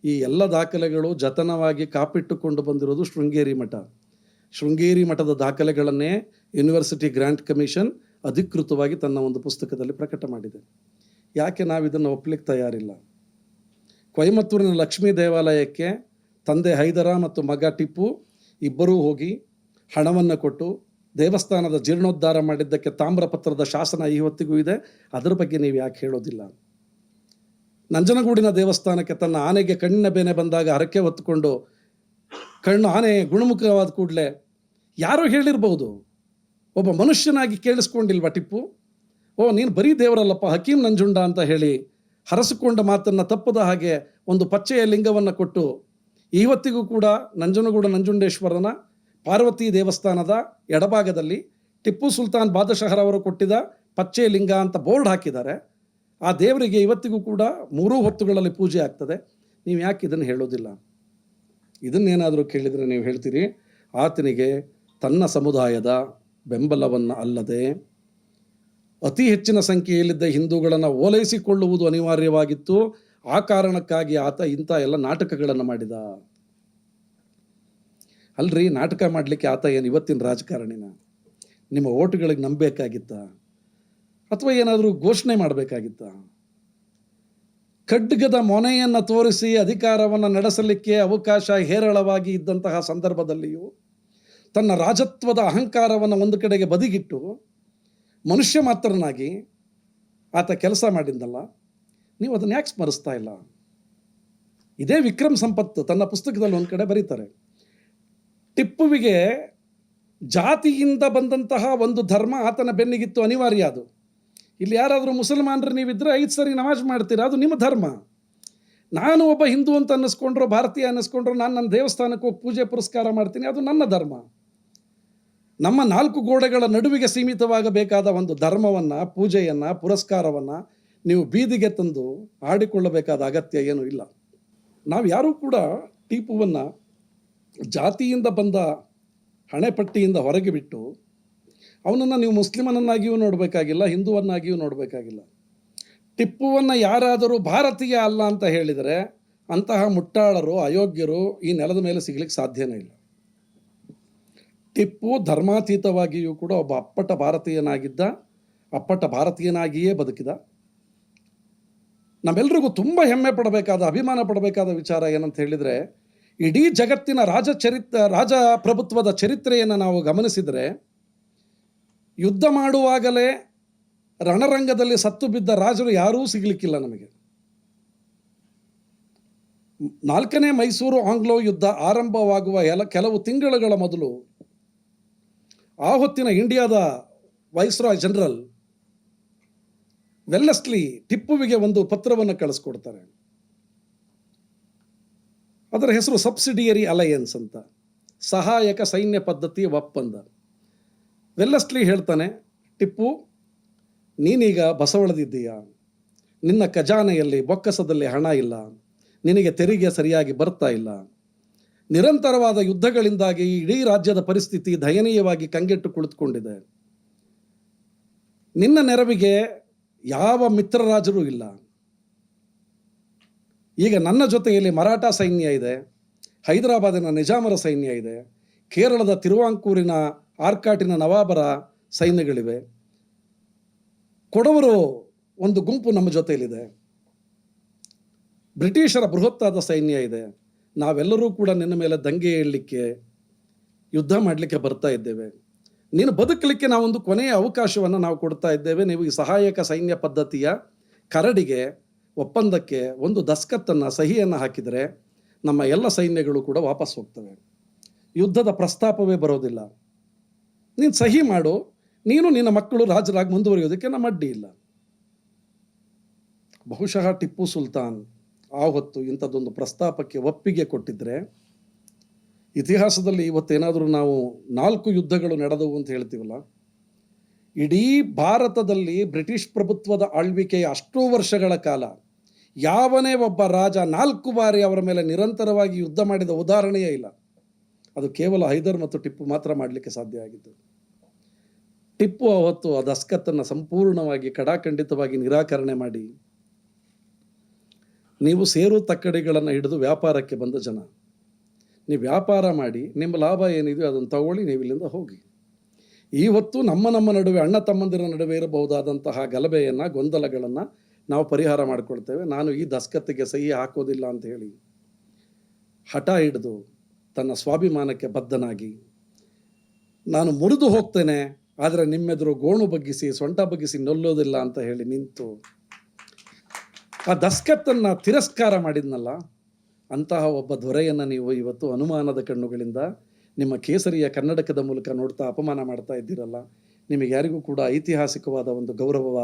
ಈ ಎಲ್ಲ ದಾಖಲೆಗಳು ಜತನವಾಗಿ ಕಾಪಿಟ್ಟುಕೊಂಡು ಬಂದಿರೋದು ಶೃಂಗೇರಿ ಮಠ. ಶೃಂಗೇರಿ ಮಠದ ದಾಖಲೆಗಳನ್ನೇ ಯೂನಿವರ್ಸಿಟಿ ಗ್ರ್ಯಾಂಟ್ ಕಮಿಷನ್ ಅಧಿಕೃತವಾಗಿ ತನ್ನ ಒಂದು ಪುಸ್ತಕದಲ್ಲಿ ಪ್ರಕಟ ಮಾಡಿದೆ. ಯಾಕೆ ನಾವು ಇದನ್ನು ಒಪ್ಪಲಿಕ್ಕೆ ತಯಾರಿಲ್ಲ? ಕೊಯಮತ್ತೂರಿನ ಲಕ್ಷ್ಮೀ ದೇವಾಲಯಕ್ಕೆ ತಂದೆ ಹೈದರ ಮತ್ತು ಮಗ ಟಿಪ್ಪು ಇಬ್ಬರೂ ಹೋಗಿ ಹಣವನ್ನು ಕೊಟ್ಟು ದೇವಸ್ಥಾನದ ಜೀರ್ಣೋದ್ಧಾರ ಮಾಡಿದ್ದಕ್ಕೆ ತಾಮ್ರಪತ್ರದ ಶಾಸನ ಈ ಹೊತ್ತಿಗೂ ಇದೆ. ಅದರ ಬಗ್ಗೆ ನೀವು ಯಾಕೆ ಹೇಳೋದಿಲ್ಲ? ನಂಜನಗೂಡಿನ ದೇವಸ್ಥಾನಕ್ಕೆ ತನ್ನ ಆನೆಗೆ ಕಣ್ಣಿನ ಬೇನೆ ಬಂದಾಗ ಹರಕೆ ಹೊತ್ತುಕೊಂಡು ಆನೆ ಗುಣಮುಖವಾದ ಕೂಡಲೇ ಯಾರೋ ಹೇಳಿರ್ಬೋದು, ಒಬ್ಬ ಮನುಷ್ಯನಾಗಿ ಕೇಳಿಸ್ಕೊಂಡಿಲ್ವಾ ಟಿಪ್ಪು? ನೀನು ಬರೀ ದೇವರಲ್ಲಪ್ಪ, ಹಕೀಂ ನಂಜುಂಡ ಅಂತ ಹೇಳಿ ಹರಸಿಕೊಂಡ ಮಾತನ್ನು ತಪ್ಪದ ಹಾಗೆ ಒಂದು ಪಚ್ಚೆಯ ಲಿಂಗವನ್ನು ಕೊಟ್ಟು ಇವತ್ತಿಗೂ ಕೂಡ ನಂಜನಗೂಡ ನಂಜುಂಡೇಶ್ವರನ ಪಾರ್ವತಿ ದೇವಸ್ಥಾನದ ಎಡಭಾಗದಲ್ಲಿ ಟಿಪ್ಪು ಸುಲ್ತಾನ್ ಬಾದಶಹರ್ ಅವರು ಕೊಟ್ಟಿದ್ದ ಪಚ್ಚೆ ಲಿಂಗ ಅಂತ ಬೋರ್ಡ್ ಹಾಕಿದ್ದಾರೆ. ಆ ದೇವರಿಗೆ ಇವತ್ತಿಗೂ ಕೂಡ 3 ಹೊತ್ತುಗಳಲ್ಲಿ ಪೂಜೆ ಆಗ್ತದೆ. ನೀವು ಯಾಕೆ ಇದನ್ನು ಹೇಳೋದಿಲ್ಲ? ಇದನ್ನೇನಾದರೂ ಕೇಳಿದರೆ ನೀವು ಹೇಳ್ತೀರಿ ಆತನಿಗೆ ತನ್ನ ಸಮುದಾಯದ ಬೆಂಬಲವನ್ನು ಅಲ್ಲದೆ ಅತಿ ಹೆಚ್ಚಿನ ಸಂಖ್ಯೆಯಲ್ಲಿದ್ದ ಹಿಂದೂಗಳನ್ನು ಓಲೈಸಿಕೊಳ್ಳುವುದು ಅನಿವಾರ್ಯವಾಗಿತ್ತು. ಆ ಕಾರಣಕ್ಕಾಗಿ ಆತ ಇಂಥ ಎಲ್ಲ ನಾಟಕಗಳನ್ನು ಮಾಡಿದ. ಅಲ್ರಿ, ನಾಟಕ ಮಾಡಲಿಕ್ಕೆ ಆತ ಏನು ಇವತ್ತಿನ ರಾಜಕಾರಣಿನ? ನಿಮ್ಮ ಓಟುಗಳಿಗೆ ನಂಬಬೇಕಾಗಿತ್ತ? ಅಥವಾ ಏನಾದರೂ ಘೋಷಣೆ ಮಾಡಬೇಕಾಗಿತ್ತ? ಖಡ್ಗದ ಮೊನೆಯನ್ನು ತೋರಿಸಿ ಅಧಿಕಾರವನ್ನು ನಡೆಸಲಿಕ್ಕೆ ಅವಕಾಶ ಹೇರಳವಾಗಿ ಇದ್ದಂತಹ ಸಂದರ್ಭದಲ್ಲಿಯೂ ತನ್ನ ರಾಜತ್ವದ ಅಹಂಕಾರವನ್ನು ಒಂದು ಕಡೆಗೆ ಬದಿಗಿಟ್ಟು ಮನುಷ್ಯ ಮಾತ್ರನಾಗಿ ಆತ ಕೆಲಸ ಮಾಡಿದ್ದಲ್ಲ. ನೀವು ಅದನ್ನು ಯಾಕೆ ಸ್ಮರಿಸ್ತಾ ಇಲ್ಲ? ಇದೇ ವಿಕ್ರಮ್ ಸಂಪತ್ ತನ್ನ ಪುಸ್ತಕದಲ್ಲಿ ಒಂದು ಕಡೆ ಬರೀತಾರೆ, ಟಿಪ್ಪುವಿಗೆ ಜಾತಿಯಿಂದ ಬಂದಂತಹ ಒಂದು ಧರ್ಮ ಆತನ ಬೆನ್ನಿಗಿತ್ತು, ಅನಿವಾರ್ಯ ಅದು. ಇಲ್ಲಿ ಯಾರಾದರೂ ಮುಸಲ್ಮಾನರು ನೀವಿದ್ದರೆ 5 ಸರಿ ನಮಾಜ್ ಮಾಡ್ತೀರಾ, ಅದು ನಿಮ್ಮ ಧರ್ಮ. ನಾನು ಒಬ್ಬ ಹಿಂದೂ ಅಂತ ಅನ್ನಿಸ್ಕೊಂಡ್ರು, ಭಾರತೀಯ ಅನ್ನಿಸ್ಕೊಂಡ್ರು, ನಾನು ನನ್ನ ದೇವಸ್ಥಾನಕ್ಕೆ ಹೋಗಿ ಪೂಜೆ ಪುರಸ್ಕಾರ ಮಾಡ್ತೀನಿ, ಅದು ನನ್ನ ಧರ್ಮ. ನಮ್ಮ 4 ಗೋಡೆಗಳ ನಡುವಿಗೆ ಸೀಮಿತವಾಗಬೇಕಾದ ಒಂದು ಧರ್ಮವನ್ನು, ಪೂಜೆಯನ್ನು, ಪುರಸ್ಕಾರವನ್ನು ನೀವು ಬೀದಿಗೆ ತಂದು ಆಡಿಕೊಳ್ಳಬೇಕಾದ ಅಗತ್ಯ ಏನೂ ಇಲ್ಲ. ನಾವು ಯಾರೂ ಕೂಡ ಟಿಪ್ಪುವನ್ನು ಜಾತಿಯಿಂದ ಬಂದ ಹಣೆಪಟ್ಟಿಯಿಂದ ಹೊರಗೆ ಬಿಟ್ಟು ಅವನನ್ನು ನೀವು ಮುಸ್ಲಿಮನನ್ನಾಗಿಯೂ ನೋಡಬೇಕಾಗಿಲ್ಲ, ಹಿಂದುವನ್ನಾಗಿಯೂ ನೋಡಬೇಕಾಗಿಲ್ಲ. ಟಿಪ್ಪುವನ್ನು ಯಾರಾದರೂ ಭಾರತೀಯ ಅಲ್ಲ ಅಂತ ಹೇಳಿದರೆ ಅಂತಹ ಮುಟ್ಟಾಳರು, ಅಯೋಗ್ಯರು ಈ ನೆಲದ ಮೇಲೆ ಸಿಗಲಿಕ್ಕೆ ಸಾಧ್ಯನೇ ಇಲ್ಲ. ಟಿಪ್ಪು ಧರ್ಮಾತೀತವಾಗಿಯೂ ಕೂಡ ಒಬ್ಬ ಅಪ್ಪಟ ಭಾರತೀಯನಾಗಿದ್ದ, ಅಪ್ಪಟ ಭಾರತೀಯನಾಗಿಯೇ ಬದುಕಿದ. ನಮ್ಮೆಲ್ರಿಗೂ ತುಂಬ ಹೆಮ್ಮೆ ಪಡಬೇಕಾದ, ಅಭಿಮಾನ ಪಡಬೇಕಾದ ವಿಚಾರ ಏನಂತ ಹೇಳಿದರೆ, ಇಡೀ ಜಗತ್ತಿನ ರಾಜಪ್ರಭುತ್ವದ ಚರಿತ್ರೆಯನ್ನು ನಾವು ಗಮನಿಸಿದರೆ ಯುದ್ಧ ಮಾಡುವಾಗಲೇ ರಣರಂಗದಲ್ಲಿ ಸತ್ತು ಬಿದ್ದ ರಾಜರು ಯಾರೂ ಸಿಗಲಿಕ್ಕಿಲ್ಲ ನಮಗೆ. 4ನೇ ಮೈಸೂರು ಆಂಗ್ಲೋ ಯುದ್ಧ ಆರಂಭವಾಗುವ ಕೆಲವು ತಿಂಗಳುಗಳ ಮೊದಲು ಆ ಹೊತ್ತಿನ ಇಂಡಿಯಾದ ವೈಸ್ರಾಯ್ ಜನರಲ್ ವೆಲ್ಲೆಸ್ಲಿ ಟಿಪ್ಪುವಿಗೆ ಒಂದು ಪತ್ರವನ್ನು ಕಳಿಸ್ಕೊಡ್ತಾರೆ. ಅದರ ಹೆಸರು ಸಬ್ಸಿಡಿಯರಿ ಅಲಯನ್ಸ್ ಅಂತ, ಸಹಾಯಕ ಸೈನ್ಯ ಪದ್ಧತಿ ಒಪ್ಪಂದ. ವೆಲ್ಲೆಸ್ಲಿ ಹೇಳ್ತಾನೆ, ಟಿಪ್ಪು, ನೀನೀಗ ಬಸವಳದಿದ್ದೀಯಾ, ನಿನ್ನ ಖಜಾನೆಯಲ್ಲಿ ಬೊಕ್ಕಸದಲ್ಲಿ ಹಣ ಇಲ್ಲ, ನಿನಗೆ ತೆರಿಗೆ ಸರಿಯಾಗಿ ಬರ್ತಾ ಇಲ್ಲ, ನಿರಂತರವಾದ ಯುದ್ಧಗಳಿಂದಾಗಿ ಇಡೀ ರಾಜ್ಯದ ಪರಿಸ್ಥಿತಿ ದಯನೀಯವಾಗಿ ಕಂಗೆಟ್ಟು ಕುಳಿತುಕೊಂಡಿದೆ, ನಿನ್ನ ನೆರವಿಗೆ ಯಾವ ಮಿತ್ರರಾಜರೂ ಇಲ್ಲ, ಈಗ ನನ್ನ ಜೊತೆಯಲ್ಲಿ ಮರಾಠ ಸೈನ್ಯ ಇದೆ, ಹೈದರಾಬಾದಿನ ನಿಜಾಮರ ಸೈನ್ಯ ಇದೆ, ಕೇರಳದ ತಿರುವಾಂಕೂರಿನ ಆರ್ಕಾಟಿನ ನವಾಬರ ಸೈನ್ಯಗಳಿವೆ, ಕೊಡವರು ಒಂದು ಗುಂಪು ನಮ್ಮ ಜೊತೆಯಲ್ಲಿದೆ, ಬ್ರಿಟಿಷರ ಬೃಹತ್ತಾದ ಸೈನ್ಯ ಇದೆ. ನಾವೆಲ್ಲರೂ ಕೂಡ ನಿನ್ನ ಮೇಲೆ ದಂಗೆ ಏಳಲಿಕ್ಕೆ, ಯುದ್ಧ ಮಾಡಲಿಕ್ಕೆ ಬರ್ತಾ ಇದ್ದೇವೆ. ನೀನು ಬದುಕಲಿಕ್ಕೆ ನಾವೊಂದು ಕೊನೆಯ ಅವಕಾಶವನ್ನು ನಾವು ಕೊಡ್ತಾ ಇದ್ದೇವೆ. ನೀವು ಈ ಸಹಾಯಕ ಸೈನ್ಯ ಪದ್ಧತಿಯ ಕರಡಿಗೆ, ಒಪ್ಪಂದಕ್ಕೆ ಒಂದು ದಸ್ಕತ್ತನ್ನು, ಸಹಿಯನ್ನು ಹಾಕಿದರೆ ನಮ್ಮ ಎಲ್ಲ ಸೈನ್ಯಗಳು ಕೂಡ ವಾಪಸ್ ಹೋಗ್ತವೆ. ಯುದ್ಧದ ಪ್ರಸ್ತಾಪವೇ ಬರೋದಿಲ್ಲ. ನೀನು ಸಹಿ ಮಾಡು, ನೀನು ನಿನ್ನ ಮಕ್ಕಳು ರಾಜರಾಗಿ ಮುಂದುವರಿಯೋದಕ್ಕೆ ನಮ್ಮ ಅಡ್ಡಿ ಇಲ್ಲ. ಬಹುಶಃ ಟಿಪ್ಪು ಸುಲ್ತಾನ್ ಆ ಹೊತ್ತು ಇಂಥದ್ದೊಂದು ಪ್ರಸ್ತಾಪಕ್ಕೆ ಒಪ್ಪಿಗೆ ಕೊಟ್ಟಿದ್ರೆ, ಇತಿಹಾಸದಲ್ಲಿ ಇವತ್ತೇನಾದರೂ ನಾವು 4 ಯುದ್ಧಗಳು ನಡೆದವು ಅಂತ ಹೇಳ್ತೀವಲ್ಲ, ಇಡೀ ಭಾರತದಲ್ಲಿ ಬ್ರಿಟಿಷ್ ಪ್ರಭುತ್ವದ ಆಳ್ವಿಕೆಯ ಅಷ್ಟೂ ವರ್ಷಗಳ ಕಾಲ ಯಾವನೇ ಒಬ್ಬ ರಾಜ 4 ಬಾರಿ ಅವರ ಮೇಲೆ ನಿರಂತರವಾಗಿ ಯುದ್ಧ ಮಾಡಿದ ಉದಾಹರಣೆಯೇ ಇಲ್ಲ. ಅದು ಕೇವಲ ಹೈದರ್ ಮತ್ತು ಟಿಪ್ಪು ಮಾತ್ರ ಮಾಡಲಿಕ್ಕೆ ಸಾಧ್ಯ ಆಗಿತ್ತು. ಟಿಪ್ಪು ಅವತ್ತು ಆ ದಸ್ಕತ್ತನ್ನು ಸಂಪೂರ್ಣವಾಗಿ ಕಡಾಖಂಡಿತವಾಗಿ ನಿರಾಕರಣೆ ಮಾಡಿ, ನೀವು ಸೇರು ತಕ್ಕಡಿಗಳನ್ನು ಹಿಡಿದು ವ್ಯಾಪಾರಕ್ಕೆ ಬಂದ ಜನ, ನೀವು ವ್ಯಾಪಾರ ಮಾಡಿ ನಿಮ್ಮ ಲಾಭ ಏನಿದೆಯೋ ಅದನ್ನು ತಗೊಳ್ಳಿ, ನೀವು ಇಲ್ಲಿಂದ ಹೋಗಿ. ಇವತ್ತು ನಮ್ಮ ನಡುವೆ, ಅಣ್ಣ ತಮ್ಮಂದಿರ ನಡುವೆ ಇರಬಹುದಾದಂತಹ ಗಲಭೆಯನ್ನು, ಗೊಂದಲಗಳನ್ನು ನಾವು ಪರಿಹಾರ ಮಾಡಿಕೊಳ್ತೇವೆ. ನಾನು ಈ ದಸ್ಕತ್ತಿಗೆ ಸಹಿ ಹಾಕೋದಿಲ್ಲ ಅಂತ ಹೇಳಿ ಹಠ ಹಿಡಿದು ತನ್ನ ಸ್ವಾಭಿಮಾನಕ್ಕೆ ಬದ್ಧನಾಗಿ, ನಾನು ಮುರಿದು ಹೋಗ್ತೇನೆ ಆದರೆ ನಿಮ್ಮೆದುರು ಗೋಣು ಬಗ್ಗಿಸಿ, ಸೊಂಟ ಬಗ್ಗಿಸಿ ನಿಲ್ಲೋದಿಲ್ಲ ಅಂತ ಹೇಳಿ ನಿಂತು ಆ ದಸ್ಕತ್ತನ್ನು ತಿರಸ್ಕಾರ ಮಾಡಿದ್ನಲ್ಲ, ಅಂತಹ ಒಬ್ಬ ದೊರೆಯನ್ನು ನೀವು ಇವತ್ತು ಅನುಮಾನದ ಕಣ್ಣುಗಳಿಂದ ನಿಮ್ಮ ಕೇಸರಿಯ ಕನ್ನಡಕದ ಮೂಲಕ ನೋಡ್ತಾ ಅಪಮಾನ ಮಾಡ್ತಾ ಇದ್ದೀರಲ್ಲ. ನಿಮಗೆ ಯಾರಿಗೂ ಕೂಡ ಐತಿಹಾಸಿಕವಾದ ಒಂದು ಗೌರವ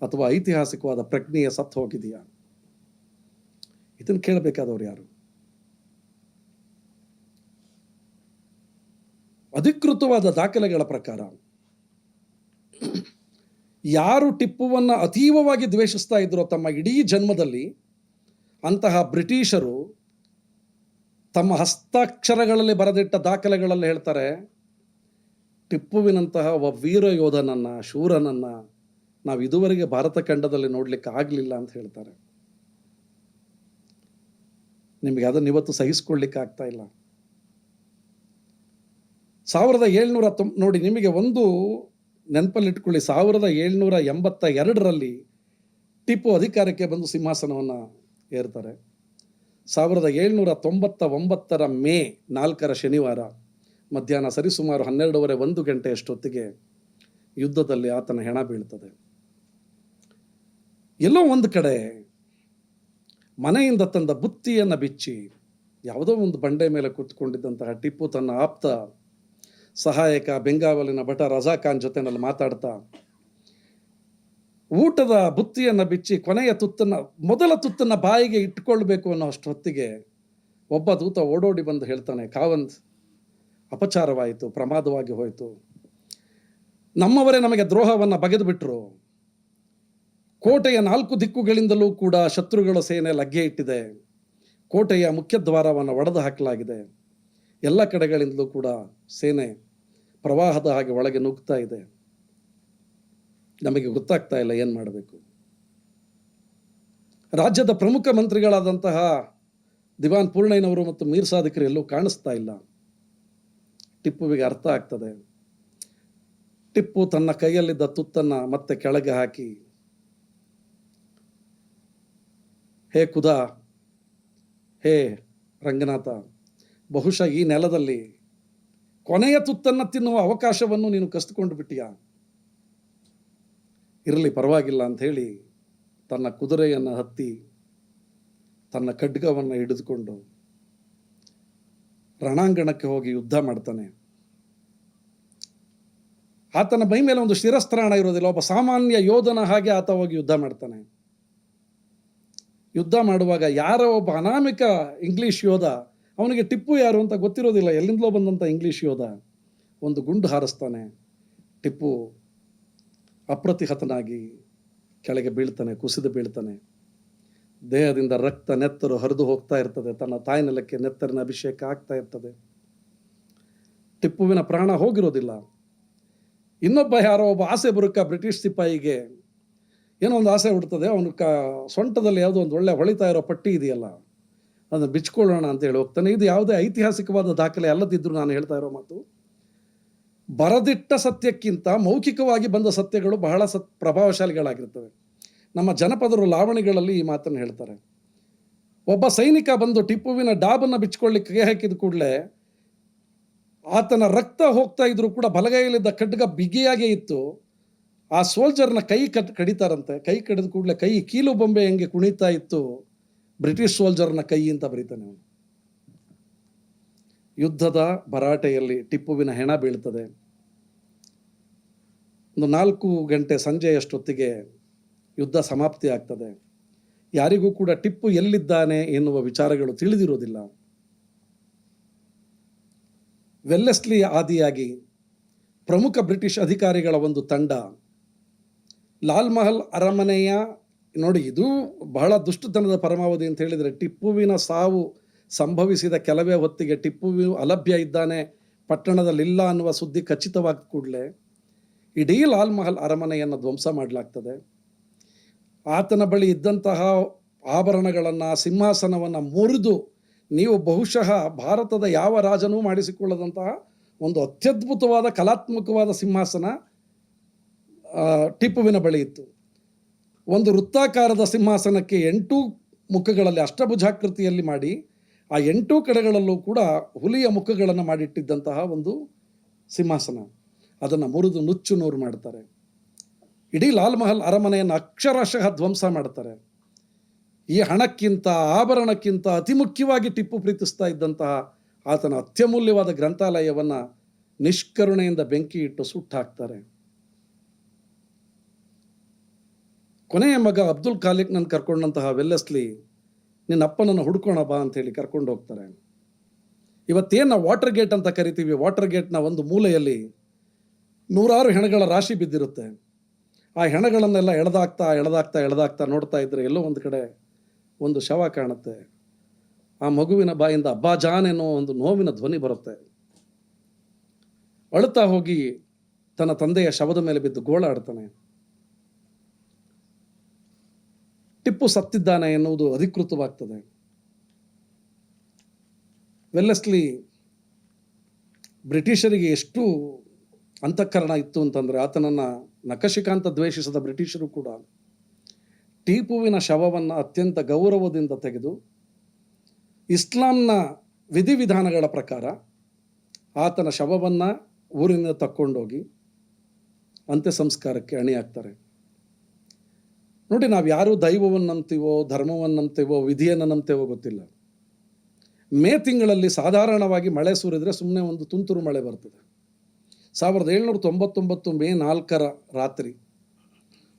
ಅಥವಾ ಐತಿಹಾಸಿಕವಾದ ಪ್ರಜ್ಞೆಯ ಸತ್ತು ಹೋಗಿದೆಯಾ? ಇದನ್ನು ಕೇಳಬೇಕಾದವ್ರು ಯಾರು? ಅಧಿಕೃತವಾದ ದಾಖಲೆಗಳ ಪ್ರಕಾರ ಯಾರು ಟಿಪ್ಪುವನ್ನು ಅತೀವವಾಗಿ ದ್ವೇಷಿಸ್ತಾ ಇದ್ರೋ ತಮ್ಮ ಇಡೀ ಜನ್ಮದಲ್ಲಿ, ಅಂತಹ ಬ್ರಿಟಿಷರು ತಮ್ಮ ಹಸ್ತಾಕ್ಷರಗಳಲ್ಲಿ ಬರೆದಿಟ್ಟ ದಾಖಲೆಗಳಲ್ಲಿ ಹೇಳ್ತಾರೆ, ಟಿಪ್ಪುವಿನಂತಹ ಒಬ್ಬ ವೀರ ಯೋಧನನ್ನು, ಶೂರನನ್ನು ನಾವು ಇದುವರೆಗೆ ಭಾರತ ಖಂಡದಲ್ಲಿ ನೋಡಲಿಕ್ಕೆ ಆಗಲಿಲ್ಲ ಅಂತ ಹೇಳ್ತಾರೆ. ನಿಮಗೆ ಅದನ್ನು ಇವತ್ತು ಸಹಿಸ್ಕೊಳ್ಳಿಕ್ಕೆ ಆಗ್ತಾ ಇಲ್ಲ. 1790 ನೋಡಿ, ನಿಮಗೆ ಒಂದು ನೆನಪಲ್ಲಿಟ್ಕೊಳ್ಳಿ, 1782ರಲ್ಲಿ ಟಿಪ್ಪು ಅಧಿಕಾರಕ್ಕೆ ಬಂದು ಸಿಂಹಾಸನವನ್ನು ಏರ್ತಾರೆ. 1799 ಮೇ 4 ಶನಿವಾರ ಮಧ್ಯಾಹ್ನ ಸರಿಸುಮಾರು 12:30 1 ಗಂಟೆಯಷ್ಟೊತ್ತಿಗೆ ಯುದ್ಧದಲ್ಲಿ ಆತನ ಹೆಣ ಬೀಳ್ತದೆ. ಎಲ್ಲೋ ಒಂದು ಕಡೆ ಮನೆಯಿಂದ ತಂದ ಬುತ್ತಿಯನ್ನು ಬಿಚ್ಚಿ ಯಾವುದೋ ಒಂದು ಬಂಡೆ ಮೇಲೆ ಕೂತ್ಕೊಂಡಿದ್ದಂತಹ ಟಿಪ್ಪು ತನ್ನ ಆಪ್ತ ಸಹಾಯಕ ಬೆಂಗಾವಲಿನ ಭಟ ರಜಾ ಖಾನ್ ಜೊತೆನಲ್ಲಿ ಮಾತಾಡ್ತಾ ಊಟದ ಬುತ್ತಿಯನ್ನು ಬಿಚ್ಚಿ ಕೊನೆಯ ತುತ್ತನ್ನು, ಮೊದಲ ತುತ್ತನ್ನು ಬಾಯಿಗೆ ಇಟ್ಕೊಳ್ಬೇಕು ಅನ್ನೋ ಅಷ್ಟು ಹೊತ್ತಿಗೆ ಒಬ್ಬ ದೂತ ಓಡೋಡಿ ಬಂದು ಹೇಳ್ತಾನೆ, ಖಾವಂತ್, ಅಪಚಾರವಾಯಿತು, ಪ್ರಮಾದವಾಗಿ ಹೋಯಿತು. ನಮ್ಮವರೇ ನಮಗೆ ದ್ರೋಹವನ್ನು ಬಗೆದು ಬಿಟ್ಟರು. ಕೋಟೆಯ 4 ದಿಕ್ಕುಗಳಿಂದಲೂ ಕೂಡ ಶತ್ರುಗಳ ಸೇನೆ ಲಗ್ಗೆ ಇಟ್ಟಿದೆ. ಕೋಟೆಯ ಮುಖ್ಯದ್ವಾರವನ್ನು ಒಡೆದು ಹಾಕಲಾಗಿದೆ. ಎಲ್ಲ ಕಡೆಗಳಿಂದಲೂ ಕೂಡ ಸೇನೆ ಪ್ರವಾಹದ ಹಾಗೆ ಒಳಗೆ ನುಗ್ತಾ ಇದೆ. ನಮಗೆ ಗೊತ್ತಾಗ್ತಾ ಇಲ್ಲ ಏನು ಮಾಡಬೇಕು. ರಾಜ್ಯದ ಪ್ರಮುಖ ಮಂತ್ರಿಗಳಾದಂತಹ ದಿವಾನ್ ಪೂರ್ಣಯ್ಯನವರು ಮತ್ತು ಮೀರ್ ಸಾದಿಕರು ಎಲ್ಲೂ ಕಾಣಿಸ್ತಾ ಇಲ್ಲ. ಟಿಪ್ಪುವಿಗೆ ಅರ್ಥ ಆಗ್ತದೆ. ಟಿಪ್ಪು ತನ್ನ ಕೈಯಲ್ಲಿದ್ದ ತುತ್ತನ್ನು ಮತ್ತೆ ಕೆಳಗೆ ಹಾಕಿ, ಹೇ ಖುದಾ, ಹೇ ರಂಗನಾಥ, ಬಹುಶಃ ಈ ನೆಲದಲ್ಲಿ ಕೊನೆಯ ತುತ್ತನ್ನು ತಿನ್ನುವ ಅವಕಾಶವನ್ನು ನೀನು ಕಸಿದುಕೊಂಡು ಬಿಟ್ಟಿಯಾ? ಇರಲಿ, ಪರವಾಗಿಲ್ಲ ಅಂಥೇಳಿ ತನ್ನ ಕುದುರೆಯನ್ನು ಹತ್ತಿ ತನ್ನ ಖಡ್ಗವನ್ನು ಹಿಡಿದುಕೊಂಡು ರಣಾಂಗಣಕ್ಕೆ ಹೋಗಿ ಯುದ್ಧ ಮಾಡ್ತಾನೆ. ಆತನ ಮೈ ಮೇಲೆ ಒಂದು ಶಿರಸ್ತ್ರಾಣ ಇರೋದಿಲ್ಲ. ಒಬ್ಬ ಸಾಮಾನ್ಯ ಯೋಧನ ಹಾಗೆ ಆತ ಹೋಗಿ ಯುದ್ಧ ಮಾಡ್ತಾನೆ. ಯುದ್ಧ ಮಾಡುವಾಗ ಯಾರೋ ಒಬ್ಬ ಅನಾಮಿಕ ಇಂಗ್ಲಿಷ್ ಯೋಧ, ಅವನಿಗೆ ಟಿಪ್ಪು ಯಾರು ಅಂತ ಗೊತ್ತಿರೋದಿಲ್ಲ, ಎಲ್ಲಿಂದಲೋ ಬಂದಂಥ ಇಂಗ್ಲಿಷ್ ಯೋಧ ಒಂದು ಗುಂಡು ಹಾರಿಸ್ತಾನೆ. ಟಿಪ್ಪು ಅಪ್ರತಿಹತನಾಗಿ ಕೆಳಗೆ ಬೀಳ್ತಾನೆ, ಕುಸಿದು ಬೀಳ್ತಾನೆ. ದೇಹದಿಂದ ರಕ್ತ ನೆತ್ತರು ಹರಿದು ಹೋಗ್ತಾ ಇರ್ತದೆ. ತನ್ನ ತಾಯಿನೆಲಕ್ಕೆ ನೆತ್ತರಿನ ಅಭಿಷೇಕ ಆಗ್ತಾ ಇರ್ತದೆ. ಟಿಪ್ಪುವಿನ ಪ್ರಾಣ ಹೋಗಿರೋದಿಲ್ಲ. ಇನ್ನೊಬ್ಬ ಯಾರೋ ಒಬ್ಬ ಆಸೆ ಬುರುಕ ಬ್ರಿಟಿಷ್ ಸಿಪಾಯಿಗೆ ಏನೋ ಒಂದು ಆಸೆ ಹುಡ್ತದೆ, ಅವನು ಸೊಂಟದಲ್ಲಿ ಯಾವುದೋ ಒಂದು ಒಳ್ಳೆ ಹೊಳಿತಾ ಇರೋ ಪಟ್ಟಿ ಇದೆಯಲ್ಲ, ಅದನ್ನು ಬಿಚ್ಕೊಳ್ಳೋಣ ಅಂತ ಹೇಳಿ ಹೋಗ್ತಾನೆ. ಇದು ಯಾವುದೇ ಐತಿಹಾಸಿಕವಾದ ದಾಖಲೆ ಅಲ್ಲದಿದ್ದರೂ ನಾನು ಹೇಳ್ತಾ ಇರೋ ಮಾತು, ಬರದಿಟ್ಟ ಸತ್ಯಕ್ಕಿಂತ ಮೌಖಿಕವಾಗಿ ಬಂದ ಸತ್ಯಗಳು ಬಹಳ ಪ್ರಭಾವಶಾಲಿಗಳಾಗಿರ್ತವೆ. ನಮ್ಮ ಜನಪದರು ಲಾವಣಿಗಳಲ್ಲಿ ಈ ಮಾತನ್ನು ಹೇಳ್ತಾರೆ. ಒಬ್ಬ ಸೈನಿಕ ಬಂದು ಟಿಪ್ಪುವಿನ ಡಾಬನ್ನು ಬಿಚ್ಕೊಳ್ಳಿಕ್ಕೆ ಕೈ ಹಾಕಿದ ಕೂಡಲೇ ಆತನ ರಕ್ತ ಹೋಗ್ತಾ ಇದ್ರು ಕೂಡ ಬಲಗೈಯಲ್ಲಿದ್ದ ಖಡ್ಗ ಬಿಗಿಯಾಗೇ ಇತ್ತು. ಆ ಸೋಲ್ಜರ್ನ ಕೈ ಕಡಿತಾರಂತೆ. ಕೈ ಕಡಿದ ಕೂಡಲೇ ಕೈ ಕೀಲು ಬೊಂಬೆ ಹೆಂಗೆ ಕುಣಿತಾ ಇತ್ತು ಬ್ರಿಟಿಷ್ ಸೋಲ್ಜರ್ನ ಕೈ ಅಂತ ಬರೀತಾನೆ ಅವನು. ಯುದ್ಧದ ಭರಾಟೆಯಲ್ಲಿ ಟಿಪ್ಪುವಿನ ಹೆಣ ಬೀಳ್ತದೆ. ಒಂದು 4 ಗಂಟೆ ಸಂಜೆಯಷ್ಟೊತ್ತಿಗೆ ಯುದ್ಧ ಸಮಾಪ್ತಿ ಆಗ್ತದೆ. ಯಾರಿಗೂ ಕೂಡ ಟಿಪ್ಪು ಎಲ್ಲಿದ್ದಾನೆ ಎನ್ನುವ ವಿಚಾರಗಳು ತಿಳಿದಿರುವುದಿಲ್ಲ. ವೆಲ್ಲೆಸ್ಲಿ ಆದಿಯಾಗಿ ಪ್ರಮುಖ ಬ್ರಿಟಿಷ್ ಅಧಿಕಾರಿಗಳ ಒಂದು ತಂಡ ಲಾಲ್ ಮಹಲ್ ಅರಮನೆಯ, ನೋಡಿ ಇದು ಬಹಳ ದುಷ್ಟತನದ ಪರಮಾವಧಿ ಅಂತ ಹೇಳಿದರೆ, ಟಿಪ್ಪುವಿನ ಸಾವು ಸಂಭವಿಸಿದ ಕೆಲವೇ ಹೊತ್ತಿಗೆ ಟಿಪ್ಪುವು ಅಲಭ್ಯ ಇದ್ದಾನೆ, ಪಟ್ಟಣದಲ್ಲಿಲ್ಲ ಅನ್ನುವ ಸುದ್ದಿ ಖಚಿತವಾದ ಕೂಡಲೇ ಇಡೀ ಲಾಲ್ ಮಹಲ್ ಅರಮನೆಯನ್ನು ಧ್ವಂಸ ಮಾಡಲಾಗ್ತದೆ. ಆತನ ಬಳಿ ಇದ್ದಂತಹ ಆಭರಣಗಳನ್ನು, ಸಿಂಹಾಸನವನ್ನು ಮುರಿದು, ನೀವು ಬಹುಶಃ ಭಾರತದ ಯಾವ ರಾಜನೂ ಮಾಡಿಸಿಕೊಳ್ಳದಂತಹ ಒಂದು ಅತ್ಯದ್ಭುತವಾದ ಕಲಾತ್ಮಕವಾದ ಸಿಂಹಾಸನ ಟಿಪ್ಪುವಿನ ಬಳಿ ಇತ್ತು. ಒಂದು ವೃತ್ತಾಕಾರದ ಸಿಂಹಾಸನಕ್ಕೆ 8 ಮುಖಗಳಲ್ಲಿ ಅಷ್ಟಭುಜಾಕೃತಿಯಲ್ಲಿ ಮಾಡಿ, ಆ 8 ಕಡೆಗಳಲ್ಲೂ ಕೂಡ ಹುಲಿಯ ಮುಖಗಳನ್ನು ಮಾಡಿಟ್ಟಿದ್ದಂತಹ ಒಂದು ಸಿಂಹಾಸನ, ಅದನ್ನು ಮುರಿದು ನುಚ್ಚು ನೂರು ಮಾಡ್ತಾರೆ. ಇಡೀ ಲಾಲ್ ಮಹಲ್ ಅರಮನೆಯನ್ನು ಅಕ್ಷರಶಃ ಧ್ವಂಸ ಮಾಡ್ತಾರೆ. ಈ ಹಣಕ್ಕಿಂತ, ಆಭರಣಕ್ಕಿಂತ ಅತಿ ಮುಖ್ಯವಾಗಿ ಟಿಪ್ಪು ಪ್ರೀತಿಸ್ತಾ ಇದ್ದಂತಹ ಆತನ ಅತ್ಯಮೂಲ್ಯವಾದ ಗ್ರಂಥಾಲಯವನ್ನು ನಿಷ್ಕರುಣೆಯಿಂದ ಬೆಂಕಿ ಇಟ್ಟು ಸುಟ್ಟಾಕ್ತಾರೆ. ಕೊನೆಯ ಮಗ ಅಬ್ದುಲ್ ಖಾಲಿಕ್ನನ್ನು ಕರ್ಕೊಂಡಂತಹ ವೆಲ್ಲೆಸ್ಲಿ, ನಿನ್ನ ಅಪ್ಪನನ್ನು ಹುಡ್ಕೋಣ ಬಾ ಅಂತೇಳಿ ಕರ್ಕೊಂಡು ಹೋಗ್ತಾರೆ. ಇವತ್ತೇನು ನಾವು ವಾಟರ್ ಗೇಟ್ ಅಂತ ಕರಿತೀವಿ, ವಾಟರ್ ಗೇಟ್ನ ಒಂದು ಮೂಲೆಯಲ್ಲಿ 100 ಹೆಣಗಳ ರಾಶಿ ಬಿದ್ದಿರುತ್ತೆ. ಆ ಹೆಣಗಳನ್ನೆಲ್ಲ ಎಳೆದಾಕ್ತಾ ನೋಡ್ತಾ ಇದ್ರೆ ಎಲ್ಲೋ ಒಂದು ಕಡೆ ಒಂದು ಶವ ಕಾಣುತ್ತೆ. ಆ ಮಗುವಿನ ಬಾಯಿಂದ ಅಬ್ಬಾ ಜಾನ್ ಎನ್ನುವ ಒಂದು ನೋವಿನ ಧ್ವನಿ ಬರುತ್ತೆ. ಅಳುತ್ತಾ ಹೋಗಿ ತನ್ನ ತಂದೆಯ ಶವದ ಮೇಲೆ ಬಿದ್ದು ಗೋಳಾಡ್ತಾನೆ. ಟಿಪ್ಪು ಸತ್ತಿದ್ದಾನೆ ಎನ್ನುವುದು ಅಧಿಕೃತವಾಗ್ತದೆ. ವೆಲ್ಲೆಸ್ಲಿ ಬ್ರಿಟಿಷರಿಗೆ ಎಷ್ಟು ಅಂತಃಕರಣ ಇತ್ತು ಅಂತಂದರೆ, ಆತನನ್ನು ನಖಶಿಕಾಂತ ದ್ವೇಷಿಸಿದ ಬ್ರಿಟಿಷರು ಕೂಡ ಟಿಪ್ಪುವಿನ ಶವವನ್ನು ಅತ್ಯಂತ ಗೌರವದಿಂದ ತೆಗೆದು ಇಸ್ಲಾಂನ ವಿಧಿವಿಧಾನಗಳ ಪ್ರಕಾರ ಆತನ ಶವವನ್ನು ಊರಿನಿಂದ ತಕ್ಕೊಂಡೋಗಿ ಅಂತ್ಯ ಸಂಸ್ಕಾರಕ್ಕೆ ಅಣಿಯಾಗ್ತಾರೆ. ನೋಡಿ, ನಾವು ಯಾರು ದೈವವನ್ನು ನಂಬ್ತೀವೋ, ಧರ್ಮವನ್ನು ನಂಬ್ತೇವೋ, ವಿಧಿಯನ್ನು ನಂಬ್ತೇವೋ ಗೊತ್ತಿಲ್ಲ. ಮೇ ತಿಂಗಳಲ್ಲಿ ಸಾಧಾರಣವಾಗಿ ಮಳೆ ಸುರಿದ್ರೆ ಸುಮ್ಮನೆ ಒಂದು ತುಂತುರು ಮಳೆ ಬರ್ತದೆ. 1799 ಮೇ 4 ರಾತ್ರಿ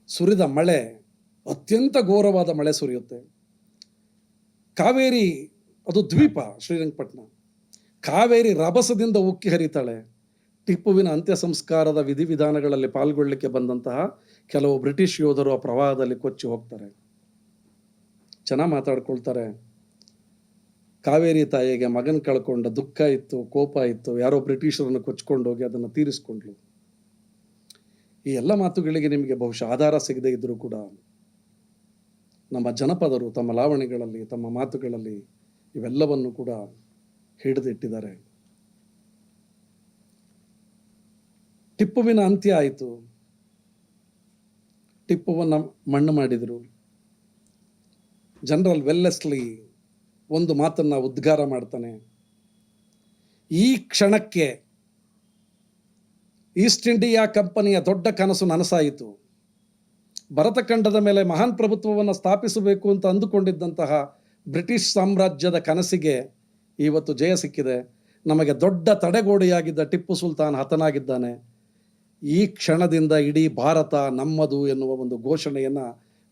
ಸುರಿದ ಮಳೆ ಅತ್ಯಂತ ಘೋರವಾದ ಮಳೆ ಸುರಿಯುತ್ತೆ. ಕಾವೇರಿ, ಅದು ದ್ವೀಪ ಶ್ರೀರಂಗಪಟ್ಟಣ, ಕಾವೇರಿ ರಭಸದಿಂದ ಉಕ್ಕಿ ಹರಿತಾಳೆ. ಟಿಪ್ಪುವಿನ ಅಂತ್ಯ ಸಂಸ್ಕಾರದ ವಿಧಿವಿಧಾನಗಳಲ್ಲಿ ಪಾಲ್ಗೊಳ್ಳಲಿಕ್ಕೆ ಬಂದಂತಹ ಕೆಲವು ಬ್ರಿಟಿಷ್ ಯೋಧರು ಆ ಪ್ರವಾಹದಲ್ಲಿ ಕೊಚ್ಚಿ ಹೋಗ್ತಾರೆ. ಚೆನ್ನಾಗಿ ಮಾತಾಡ್ಕೊಳ್ತಾರೆ. ಕಾವೇರಿ ತಾಯಿಗೆ ಮಗನ ಕಳ್ಕೊಂಡ ದುಃಖ ಇತ್ತು, ಕೋಪ ಇತ್ತು, ಯಾರೋ ಬ್ರಿಟಿಷರನ್ನು ಕೊಚ್ಕೊಂಡು ಹೋಗಿ ಅದನ್ನು ತೀರಿಸ್ಕೊಂಡ್ಲು. ಈ ಎಲ್ಲ ಮಾತುಗಳಿಗೆ ನಿಮಗೆ ಬಹುಶಃ ಆಧಾರ ಸಿಗದೇ ಇದ್ದರೂ ಕೂಡ ನಮ್ಮ ಜನಪದರು ತಮ್ಮ ಲಾವಣಿಗಳಲ್ಲಿ, ತಮ್ಮ ಮಾತುಗಳಲ್ಲಿ ಇವೆಲ್ಲವನ್ನು ಕೂಡ ಹಿಡಿದಿಟ್ಟಿದ್ದಾರೆ. ಟಿಪ್ಪುವಿನ ಅಂತ್ಯ ಆಯಿತು. ಟಿಪ್ಪುವನ್ನು ಮಣ್ಣು ಮಾಡಿದರು. ಜನರಲ್ ವೆಲ್ಲೆಸ್ಲಿ ಒಂದು ಮಾತನ್ನು ಉದ್ಗಾರ ಮಾಡ್ತಾನೆ, ಈ ಕ್ಷಣಕ್ಕೆ ಈಸ್ಟ್ ಇಂಡಿಯಾ ಕಂಪನಿಯ ದೊಡ್ಡ ಕನಸು ನನಸಾಯಿತು. ಭರತಖಂಡದ ಮೇಲೆ ಮಹಾನ್ ಪ್ರಭುತ್ವವನ್ನು ಸ್ಥಾಪಿಸಬೇಕು ಅಂತ ಅಂದುಕೊಂಡಿದ್ದಂತಹ ಬ್ರಿಟಿಷ್ ಸಾಮ್ರಾಜ್ಯದ ಕನಸಿಗೆ ಇವತ್ತು ಜಯ ಸಿಕ್ಕಿದೆ. ನಮಗೆ ದೊಡ್ಡ ತಡೆಗೋಡೆಯಾಗಿದ್ದ ಟಿಪ್ಪು ಸುಲ್ತಾನ್ ಹತನಾಗಿದ್ದಾನೆ. ಈ ಕ್ಷಣದಿಂದ ಇಡೀ ಭಾರತ ನಮ್ಮದು ಎನ್ನುವ ಒಂದು ಘೋಷಣೆಯನ್ನು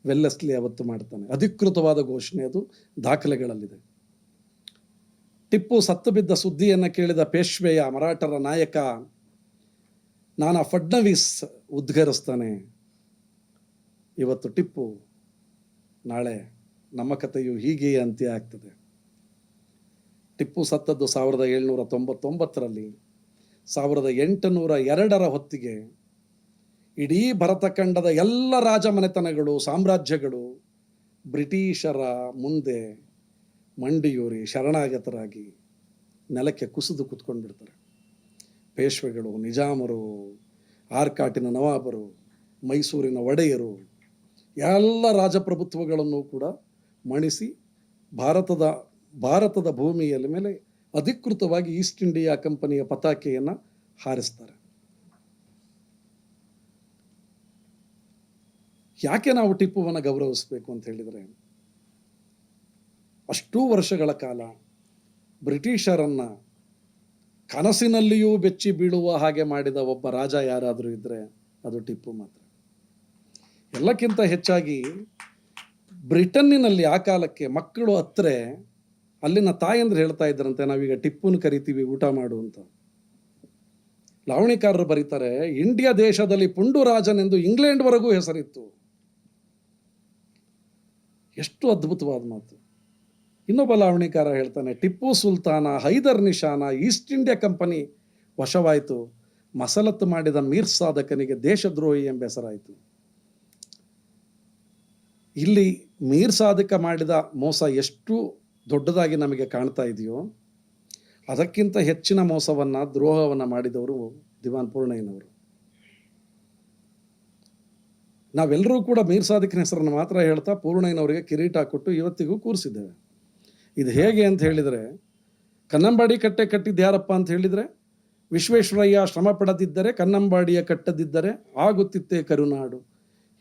ವೆಲ್ಲೆಸ್ಲಿ ಅವತ್ತು ಮಾಡ್ತಾನೆ. ಅಧಿಕೃತವಾದ ಘೋಷಣೆ, ಅದು ದಾಖಲೆಗಳಲ್ಲಿದೆ. ಟಿಪ್ಪು ಸತ್ತು ಬಿದ್ದ ಸುದ್ದಿಯನ್ನು ಕೇಳಿದ ಪೇಶ್ವೆಯ ಮರಾಠರ ನಾಯಕ ನಾನಾ ಫಡ್ನವೀಸ್ ಉದ್ಗರಿಸ್ತಾನೆ, ಇವತ್ತು ಟಿಪ್ಪು, ನಾಳೆ ನಮ್ಮ ಕಥೆಯು ಹೀಗೆಯೇ ಅಂತ್ಯ ಆಗ್ತದೆ. ಟಿಪ್ಪು ಸತ್ತದ್ದು 1799ರಲ್ಲಿ. 1802 ಹೊತ್ತಿಗೆ ಇಡೀ ಭರತಖಂಡದ ಎಲ್ಲ ರಾಜಮನೆತನಗಳು, ಸಾಮ್ರಾಜ್ಯಗಳು ಬ್ರಿಟಿಷರ ಮುಂದೆ ಮಂಡಿಯೂರಿ ಶರಣಾಗತರಾಗಿ ನೆಲಕ್ಕೆ ಕುಸಿದು ಕೂತ್ಕೊಂಡು ಬಿಡ್ತಾರೆ. ಪೇಶ್ವೆಗಳು, ನಿಜಾಮರು, ಆರ್ಕಾಟಿನ ನವಾಬರು, ಮೈಸೂರಿನ ಒಡೆಯರು ಎಲ್ಲ ರಾಜಪ್ರಭುತ್ವಗಳನ್ನು ಕೂಡ ಮಣಿಸಿ ಭಾರತದ ಭೂಮಿಯ ಮೇಲೆ ಅಧಿಕೃತವಾಗಿ ಈಸ್ಟ್ ಇಂಡಿಯಾ ಕಂಪನಿಯ ಪತಾಕೆಯನ್ನು ಹಾರಿಸ್ತಾರೆ. ಯಾಕೆ ನಾವು ಟಿಪ್ಪುವನ್ನು ಗೌರವಿಸಬೇಕು ಅಂತ ಹೇಳಿದರೆ, ಅಷ್ಟೂ ವರ್ಷಗಳ ಕಾಲ ಬ್ರಿಟಿಷರನ್ನು ಕನಸಿನಲ್ಲಿಯೂ ಬೆಚ್ಚಿ ಬೀಳುವ ಹಾಗೆ ಮಾಡಿದ ಒಬ್ಬ ರಾಜ ಯಾರಾದರೂ ಇದ್ದರೆ ಅದು ಟಿಪ್ಪು ಮಾತ್ರ. ಎಲ್ಲಕ್ಕಿಂತ ಹೆಚ್ಚಾಗಿ ಬ್ರಿಟನ್ನಿನಲ್ಲಿ ಆ ಕಾಲಕ್ಕೆ ಮಕ್ಕಳು ಹತ್ತರೆ ಅಲ್ಲಿನ ತಾಯಂದ್ರು ಹೇಳ್ತಾ ಇದ್ದರಂತೆ, ನಾವೀಗ ಟಿಪ್ಪುನ ಕರಿತೀವಿ ಊಟ ಮಾಡು ಅಂತ. ಲಾವಣಿಕಾರರು ಬರೀತಾರೆ, ಇಂಡಿಯಾ ದೇಶದಲ್ಲಿ ಪುಂಡು ರಾಜನೆಂದು ಇಂಗ್ಲೆಂಡ್ವರೆಗೂ ಹೆಸರಿತ್ತು. ಎಷ್ಟು ಅದ್ಭುತವಾದ ಮಾತು. ಇನ್ನೊಬ್ಬ ಲಾವಣಿಕಾರ ಹೇಳ್ತಾನೆ, ಟಿಪ್ಪು ಸುಲ್ತಾನ, ಹೈದರ್ ನಿಶಾನ, ಈಸ್ಟ್ ಇಂಡಿಯಾ ಕಂಪನಿ ವಶವಾಯಿತು, ಮಸಲತ್ತು ಮಾಡಿದ ಮೀರ್ ಸಾಧಕನಿಗೆ ದೇಶದ್ರೋಹಿ ಎಂಬ ಹೆಸರಾಯಿತು. ಇಲ್ಲಿ ಮೀರ್ ಸಾಧಕ ಮಾಡಿದ ಮೋಸ ಎಷ್ಟು ದೊಡ್ಡದಾಗಿ ನಮಗೆ ಕಾಣ್ತಾ ಇದೆಯೋ, ಅದಕ್ಕಿಂತ ಹೆಚ್ಚಿನ ಮೋಸವನ್ನು, ದ್ರೋಹವನ್ನು ಮಾಡಿದವರು ದಿವಾನ್ ಪೂರ್ಣಯ್ಯನವರು. ನಾವೆಲ್ಲರೂ ಕೂಡ ಮೀರ್ ಸಾಧಿಕನ ಹೆಸರನ್ನು ಮಾತ್ರ ಹೇಳ್ತಾ ಪೂರ್ಣಯ್ಯನವರಿಗೆ ಕಿರೀಟ ಕೊಟ್ಟು ಇವತ್ತಿಗೂ ಕೂರಿಸಿದ್ದೇವೆ. ಇದು ಹೇಗೆ ಅಂತ ಹೇಳಿದರೆ, ಕನ್ನಂಬಾಡಿ ಕಟ್ಟೆ ಕಟ್ಟಿದ್ದು ಯಾರಪ್ಪ ಅಂತ ಹೇಳಿದರೆ, ವಿಶ್ವೇಶ್ವರಯ್ಯ ಶ್ರಮ ಪಡದಿದ್ದರೆ, ಕನ್ನಂಬಾಡಿಯ ಕಟ್ಟದಿದ್ದರೆ ಆಗುತ್ತಿತ್ತೇ ಕರುನಾಡು.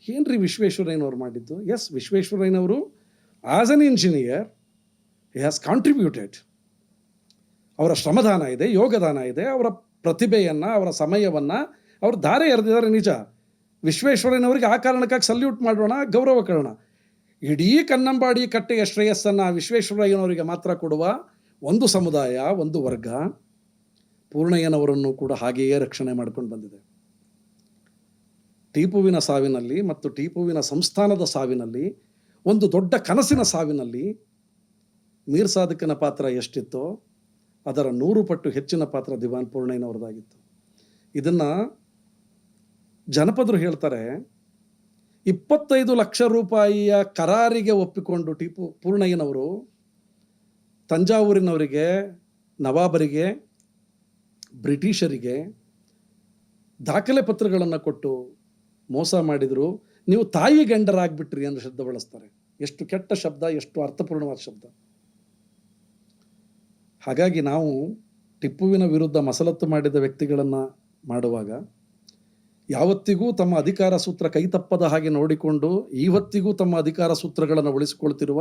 ಏನ್ರಿ ವಿಶ್ವೇಶ್ವರಯ್ಯನವ್ರು ಮಾಡಿದ್ದು? ಎಸ್, ವಿಶ್ವೇಶ್ವರಯ್ಯನವರು as an engineer he has contributed. ಅವರ ಶ್ರಮದಾನ ಇದೆ, ಯೋಗದಾನ ಇದೆ, ಅವರ ಪ್ರತಿಭೆಯನ್ನು, ಅವರ ಸಮಯವನ್ನು ಅವರು ಧಾರೆ ಎರೆದಿದ್ದಾರೆ ನಿಜ. ವಿಶ್ವೇಶ್ವರಯ್ಯನವರಿಗೆ ಆ ಕಾರಣಕ್ಕಾಗಿ ಸಲ್ಯೂಟ್ ಮಾಡೋಣ, ಗೌರವ ಕೊಡೋಣ. ಇಡೀ ಕನ್ನಂಬಾಡಿ ಕಟ್ಟೆಯ ಶ್ರೇಯಸ್ಸನ್ನು ವಿಶ್ವೇಶ್ವರಯ್ಯನವರಿಗೆ ಮಾತ್ರ ಕೊಡುವ ಒಂದು ಸಮುದಾಯ, ಒಂದು ವರ್ಗ ಪೂರ್ಣಯ್ಯನವರನ್ನು ಕೂಡ ಹಾಗೆಯೇ ರಕ್ಷಣೆ ಮಾಡ್ಕೊಂಡು ಬಂದಿದೆ. ಟಿಪ್ಪುವಿನ ಸಾವಿನಲ್ಲಿ ಮತ್ತು ಟಿಪ್ಪುವಿನ ಸಂಸ್ಥಾನದ ಸಾವಿನಲ್ಲಿ, ಒಂದು ದೊಡ್ಡ ಕನಸಿನ ಸಾವಿನಲ್ಲಿ ಮೀರ್ ಸಾಧಕನ ಪಾತ್ರ ಎಷ್ಟಿತ್ತೋ ಅದರ 100 ಪಟ್ಟು ಹೆಚ್ಚಿನ ಪಾತ್ರ ದಿವಾನ್ ಪೂರ್ಣಯ್ಯನವರದಾಗಿತ್ತು. ಇದನ್ನು ಜನಪದರು ಹೇಳ್ತಾರೆ, 25 ಲಕ್ಷ ರೂಪಾಯಿಯ ಕರಾರಿಗೆ ಒಪ್ಪಿಕೊಂಡು ಪೂರ್ಣಯ್ಯನವರು ತಂಜಾವೂರಿನವರಿಗೆ, ನವಾಬರಿಗೆ, ಬ್ರಿಟಿಷರಿಗೆ ದಾಖಲೆ ಪತ್ರಗಳನ್ನು ಕೊಟ್ಟು ಮೋಸ ಮಾಡಿದರು. ನೀವು ತಾಯಿ ಗಂಡರಾಗ್ಬಿಟ್ರಿ ಅನ್ನೋ ಶಬ್ದ ಬಳಸ್ತಾರೆ. ಎಷ್ಟು ಕೆಟ್ಟ ಶಬ್ದ, ಎಷ್ಟು ಅರ್ಥಪೂರ್ಣವಾದ ಶಬ್ದ. ಹಾಗಾಗಿ ನಾವು ಟಿಪ್ಪುವಿನ ವಿರುದ್ಧ ಮಸಲತ್ತು ಮಾಡಿದ ವ್ಯಕ್ತಿಗಳನ್ನು ಮಾಡುವಾಗ ಯಾವತ್ತಿಗೂ ತಮ್ಮ ಅಧಿಕಾರ ಸೂತ್ರ ಕೈತಪ್ಪದ ಹಾಗೆ ನೋಡಿಕೊಂಡು ಇವತ್ತಿಗೂ ತಮ್ಮ ಅಧಿಕಾರ ಸೂತ್ರಗಳನ್ನು ಉಳಿಸಿಕೊಳ್ತಿರುವ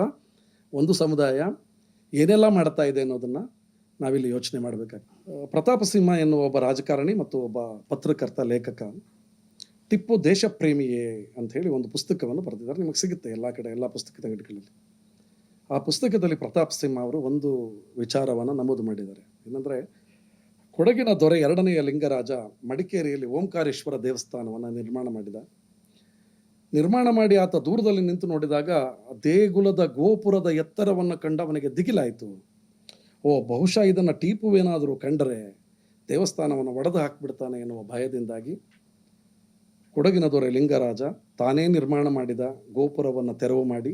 ಒಂದು ಸಮುದಾಯ ಏನೆಲ್ಲ ಮಾಡ್ತಾ ಇದೆ ಅನ್ನೋದನ್ನು ನಾವಿಲ್ಲಿ ಯೋಚನೆ ಮಾಡಬೇಕಾಗ್ತದೆ. ಪ್ರತಾಪ ಸಿಂಹ ಎನ್ನುವ ಒಬ್ಬ ರಾಜಕಾರಣಿ ಮತ್ತು ಒಬ್ಬ ಪತ್ರಕರ್ತ, ಲೇಖಕ, ಟಿಪ್ಪು ದೇಶ ಪ್ರೇಮಿಯೇ ಅಂಥೇಳಿ ಒಂದು ಪುಸ್ತಕವನ್ನು ಬರೆದಿದ್ದಾರೆ. ನಿಮಗೆ ಸಿಗುತ್ತೆ ಎಲ್ಲ ಕಡೆ, ಎಲ್ಲ ಪುಸ್ತಕದ ಅಂಗಡಿಗಳಲ್ಲಿ. ಆ ಪುಸ್ತಕದಲ್ಲಿ ಪ್ರತಾಪ ಸಿಂಹ ಅವರು ಒಂದು ವಿಚಾರವನ್ನು ನಮೂದು ಮಾಡಿದ್ದಾರೆ. ಏನಂದರೆ, ಕೊಡಗಿನ ದೊರೆ 2ನೆಯ ಲಿಂಗರಾಜ ಮಡಿಕೇರಿಯಲ್ಲಿ ಓಂಕಾರೇಶ್ವರ ದೇವಸ್ಥಾನವನ್ನು ನಿರ್ಮಾಣ ಮಾಡಿ ಆತ ದೂರದಲ್ಲಿ ನಿಂತು ನೋಡಿದಾಗ ದೇಗುಲದ ಗೋಪುರದ ಎತ್ತರವನ್ನು ಕಂಡವನಿಗೆ ದಿಗಿಲಾಯಿತು. ಬಹುಶಃ ಇದನ್ನು ಟಿಪ್ಪುವೇನಾದರೂ ಕಂಡರೆ ದೇವಸ್ಥಾನವನ್ನು ಒಡೆದು ಹಾಕಿಬಿಡ್ತಾನೆ ಎನ್ನುವ ಭಯದಿಂದಾಗಿ ಕೊಡಗಿನ ದೊರೆ ಲಿಂಗರಾಜ ತಾನೇ ನಿರ್ಮಾಣ ಮಾಡಿದ ಗೋಪುರವನ್ನು ತೆರವು ಮಾಡಿ,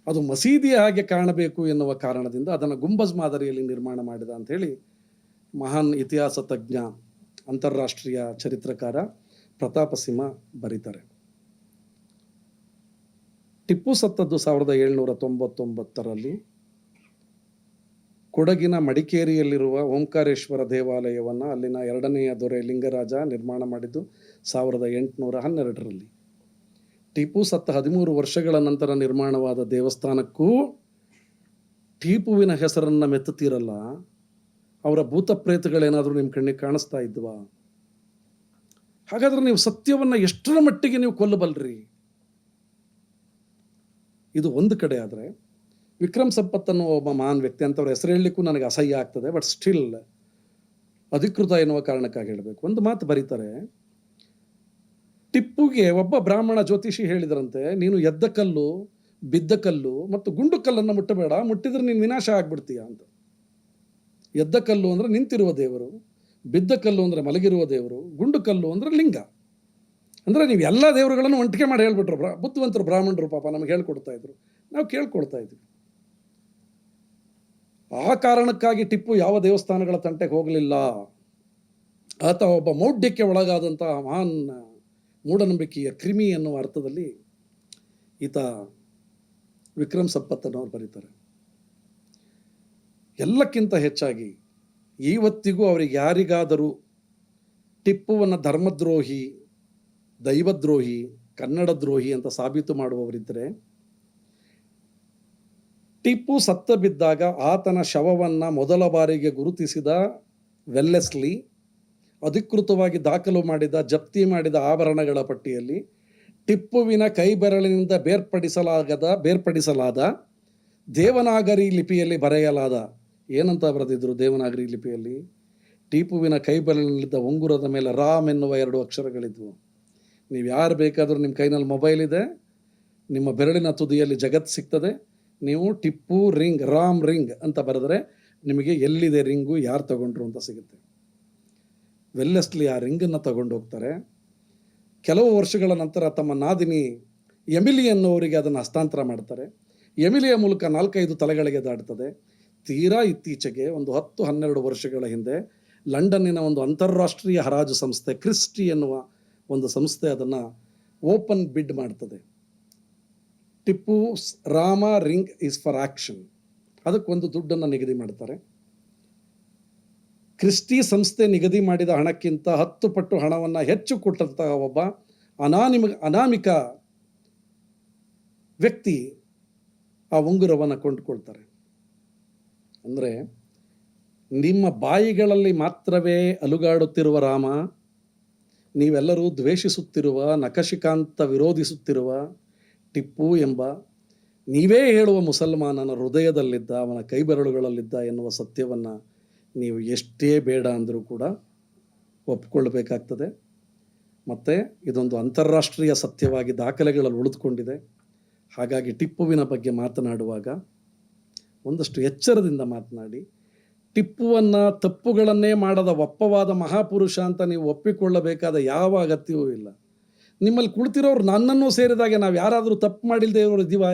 ಅದು ಮಸೀದಿಯ ಹಾಗೆ ಕಾಣಬೇಕು ಎನ್ನುವ ಕಾರಣದಿಂದ ಅದನ್ನು ಗುಂಬಜ್ ಮಾದರಿಯಲ್ಲಿ ನಿರ್ಮಾಣ ಮಾಡಿದ ಅಂಥೇಳಿ ಮಹಾನ್ ಇತಿಹಾಸ ತಜ್ಞ, ಅಂತಾರಾಷ್ಟ್ರೀಯ ಚರಿತ್ರಕಾರ ಪ್ರತಾಪ ಸಿಂಹ ಬರೀತಾರೆ. ಟಿಪ್ಪು ಸತ್ತದ್ದು 1799ರಲ್ಲಿ ಕೊಡಗಿನ ಮಡಿಕೇರಿಯಲ್ಲಿರುವ ಓಂಕಾರೇಶ್ವರ ದೇವಾಲಯವನ್ನು ಅಲ್ಲಿನ 2ನೆಯ ದೊರೆ ಲಿಂಗರಾಜ ನಿರ್ಮಾಣ ಮಾಡಿದ್ದು 1812ರಲ್ಲಿ. ಟಿಪ್ಪು ಸತ್ತ 13 ವರ್ಷಗಳ ನಂತರ ನಿರ್ಮಾಣವಾದ ದೇವಸ್ಥಾನಕ್ಕೂ ಟಿಪ್ಪುವಿನ ಹೆಸರನ್ನು ಮೆತ್ತುತ್ತೀರಲ್ಲ, ಅವರ ಭೂತ ಪ್ರೇತಗಳೇನಾದರೂ ನಿಮ್ಮ ಕಣ್ಣಿಗೆ ಕಾಣಿಸ್ತಾ ಇದ್ವಾ? ಹಾಗಾದ್ರೆ ನೀವು ಸತ್ಯವನ್ನು ಎಷ್ಟರ ಮಟ್ಟಿಗೆ ನೀವು ಕೊಲ್ಲಬಲ್ರಿ? ಇದು ಒಂದು ಕಡೆ. ಆದರೆ ವಿಕ್ರಮ್ ಸಂಪತ್ ಅನ್ನೋ ಒಬ್ಬ ಮಹಾನ್ ವ್ಯಕ್ತಿ, ಅಂತವ್ರ ಹೆಸರು ಹೇಳಲಿಕ್ಕೂ ನನಗೆ ಅಸಹ್ಯ ಆಗ್ತದೆ, ಬಟ್ ಸ್ಟಿಲ್ ಅಧಿಕೃತ ಎನ್ನುವ ಕಾರಣಕ್ಕಾಗಿ ಹೇಳಬೇಕು. ಒಂದು ಮಾತು ಬರೀತಾರೆ, ಟಿಪ್ಪುಗೆ ಒಬ್ಬ ಬ್ರಾಹ್ಮಣ ಜ್ಯೋತಿಷಿ ಹೇಳಿದ್ರಂತೆ, ನೀನು ಎದ್ದ ಕಲ್ಲು, ಬಿದ್ದ ಕಲ್ಲು ಮತ್ತು ಗುಂಡು ಕಲ್ಲನ್ನು ಮುಟ್ಟಬೇಡ, ಮುಟ್ಟಿದ್ರೆ ನೀನು ವಿನಾಶ ಆಗ್ಬಿಡ್ತೀಯ ಅಂತ. ಎದ್ದ ಕಲ್ಲು ಅಂದರೆ ನಿಂತಿರುವ ದೇವರು, ಬಿದ್ದ ಕಲ್ಲು ಅಂದರೆ ಮಲಗಿರುವ ದೇವರು, ಗುಂಡು ಕಲ್ಲು ಅಂದರೆ ಲಿಂಗ. ಅಂದರೆ ನೀವು ಎಲ್ಲ ದೇವರುಗಳನ್ನು ಒಂಟಿಗೆ ಮಾಡಿ ಹೇಳ್ಬಿಟ್ರು. ಬುದ್ಧಿವಂತರು ಬ್ರಾಹ್ಮಣರು ಪಾಪ ನಮಗೆ ಹೇಳ್ಕೊಡ್ತಾ ಇದ್ರು, ನಾವು ಕೇಳ್ಕೊಳ್ತಾ ಇದ್ವಿ. ಆ ಕಾರಣಕ್ಕಾಗಿ ಟಿಪ್ಪು ಯಾವ ದೇವಸ್ಥಾನಗಳ ತಂಟೆಗೆ ಹೋಗಲಿಲ್ಲ. ಆತ ಒಬ್ಬ ಮೌಢ್ಯಕ್ಕೆ ಒಳಗಾದಂತಹ ಮಹಾನ್ ಮೂಢನಂಬಿಕೆಯ ಕ್ರಿಮಿ ಎನ್ನುವ ಅರ್ಥದಲ್ಲಿ ಈತ ವಿಕ್ರಮ್ ಸಂಪತ್ತನವರು ಬರೀತಾರೆ. ಎಲ್ಲಕ್ಕಿಂತ ಹೆಚ್ಚಾಗಿ ಇವತ್ತಿಗೂ ಅವರಿಗೆ ಯಾರಿಗಾದರೂ ಟಿಪ್ಪುವನ್ನು ಧರ್ಮದ್ರೋಹಿ, ದೈವದ್ರೋಹಿ, ಕನ್ನಡ ದ್ರೋಹಿ ಅಂತ ಸಾಬೀತು ಮಾಡುವವರಿದ್ದರೆ, ಟಿಪ್ಪು ಸತ್ತ ಬಿದ್ದಾಗ ಆತನ ಶವವನ್ನು ಮೊದಲ ಬಾರಿಗೆ ಗುರುತಿಸಿದ ವೆಲ್ಲೆಸ್ಲಿ ಅಧಿಕೃತವಾಗಿ ದಾಖಲು ಮಾಡಿದ, ಜಪ್ತಿ ಮಾಡಿದ ಆಭರಣಗಳ ಪಟ್ಟಿಯಲ್ಲಿ ಟಿಪ್ಪುವಿನ ಕೈಬೆರಳಿನಿಂದ ಬೇರ್ಪಡಿಸಲಾದ ದೇವನಾಗರಿ ಲಿಪಿಯಲ್ಲಿ ಬರೆಯಲಾದ, ಏನಂತ ಬರೆದಿದ್ರು ದೇವನಾಗರಿ ಲಿಪಿಯಲ್ಲಿ? ಟಿಪ್ಪುವಿನ ಕೈಬೆರಳಿನಿಂದ ಉಂಗುರದ ಮೇಲೆ ರಾಮ್ ಎನ್ನುವ 2 ಅಕ್ಷರಗಳಿದ್ವು. ನೀವು ಯಾರು ಬೇಕಾದರೂ, ನಿಮ್ಮ ಕೈನಲ್ಲಿ ಮೊಬೈಲ್ ಇದೆ, ನಿಮ್ಮ ಬೆರಳಿನ ತುದಿಯಲ್ಲಿ ಜಗತ್ತು ಸಿಗ್ತದೆ, ನೀವು ಟಿಪ್ಪು ರಿಂಗ್, ರಾಮ್ ರಿಂಗ್ ಅಂತ ಬರೆದರೆ ನಿಮಗೆ ಎಲ್ಲಿದೆ ರಿಂಗು, ಯಾರು ತಗೊಂಡ್ರು ಅಂತ ಸಿಗುತ್ತೆ. ವೆಲ್ಲೆಸ್ಲಿ ಆ ರಿಂಗನ್ನು ತಗೊಂಡು ಹೋಗ್ತಾರೆ. ಕೆಲವು ವರ್ಷಗಳ ನಂತರ ತಮ್ಮ ನಾದಿನಿ ಎಮಿಲಿ ಅನ್ನೋರಿಗೆ ಅದನ್ನು ಹಸ್ತಾಂತರ ಮಾಡ್ತಾರೆ. ಎಮಿಲಿಯ ಮೂಲಕ 4-5 ತಲೆಗಳಿಗೆ ದಾಟ್ತದೆ. ತೀರಾ ಇತ್ತೀಚೆಗೆ ಒಂದು 10-12 ವರ್ಷಗಳ ಹಿಂದೆ ಲಂಡನ್ನಿನ ಒಂದು ಅಂತಾರಾಷ್ಟ್ರೀಯ ಹರಾಜು ಸಂಸ್ಥೆ ಕ್ರಿಸ್ಟಿ ಎನ್ನುವ ಒಂದು ಸಂಸ್ಥೆ ಅದನ್ನು ಓಪನ್ ಬಿಡ್ ಮಾಡ್ತದೆ. Tipu Rama ring is for action, ಅದಕ್ಕೊಂದು ದುಡ್ಡನ್ನು ನಿಗದಿ ಮಾಡ್ತಾರೆ. ಕ್ರಿಸ್ಟಿ ಸಂಸ್ಥೆ ನಿಗದಿ ಮಾಡಿದ ಹಣಕ್ಕಿಂತ 10 ಪಟ್ಟು ಹಣವನ್ನು ಹೆಚ್ಚು ಕೊಟ್ಟಂತಹ ಒಬ್ಬ ಅನಾಮಿಕ ವ್ಯಕ್ತಿ ಆ ಉಂಗುರವನ್ನು ಕೊಂಡುಕೊಳ್ತಾರೆ. ಅಂದರೆ ನಿಮ್ಮ ಬಾಯಿಗಳಲ್ಲಿ ಮಾತ್ರವೇ ಅಲುಗಾಡುತ್ತಿರುವ ರಾಮ, ನೀವೆಲ್ಲರೂ ದ್ವೇಷಿಸುತ್ತಿರುವ, ನಖಶಿಕಾಂತ ವಿರೋಧಿಸುತ್ತಿರುವ ಟಿಪ್ಪು ಎಂಬ ನೀವೇ ಹೇಳುವ ಮುಸಲ್ಮಾನನ ಹೃದಯದಲ್ಲಿದ್ದ, ಅವನ ಕೈಬೆರಳುಗಳಲ್ಲಿದ್ದ ಎನ್ನುವ ಸತ್ಯವನ್ನು ನೀವು ಎಷ್ಟೇ ಬೇಡ ಅಂದರೂ ಕೂಡ ಒಪ್ಪಿಕೊಳ್ಳಬೇಕಾಗ್ತದೆ. ಮತ್ತು ಇದೊಂದು ಅಂತಾರಾಷ್ಟ್ರೀಯ ಸತ್ಯವಾಗಿ ದಾಖಲೆಗಳಲ್ಲಿ ಉಳಿದುಕೊಂಡಿದೆ. ಹಾಗಾಗಿ ಟಿಪ್ಪುವಿನ ಬಗ್ಗೆ ಮಾತನಾಡುವಾಗ ಒಂದಷ್ಟು ಎಚ್ಚರದಿಂದ ಮಾತನಾಡಿ. ಟಿಪ್ಪುವನ್ನು ತಪ್ಪುಗಳನ್ನೇ ಮಾಡದ ಒಪ್ಪವಾದ ಮಹಾಪುರುಷ ಅಂತ ನೀವು ಒಪ್ಪಿಕೊಳ್ಳಬೇಕಾದ ಯಾವ ಅಗತ್ಯವೂ ಇಲ್ಲ. ನಿಮ್ಮಲ್ಲಿ ಕುಳಿತಿರೋರು ನನ್ನನ್ನು ಸೇರಿದಾಗೆ ನಾವು ಯಾರಾದರೂ ತಪ್ಪು ಮಾಡಿಲ್ಲದೆ ಇರೋರು ಇದ್ದೀವ?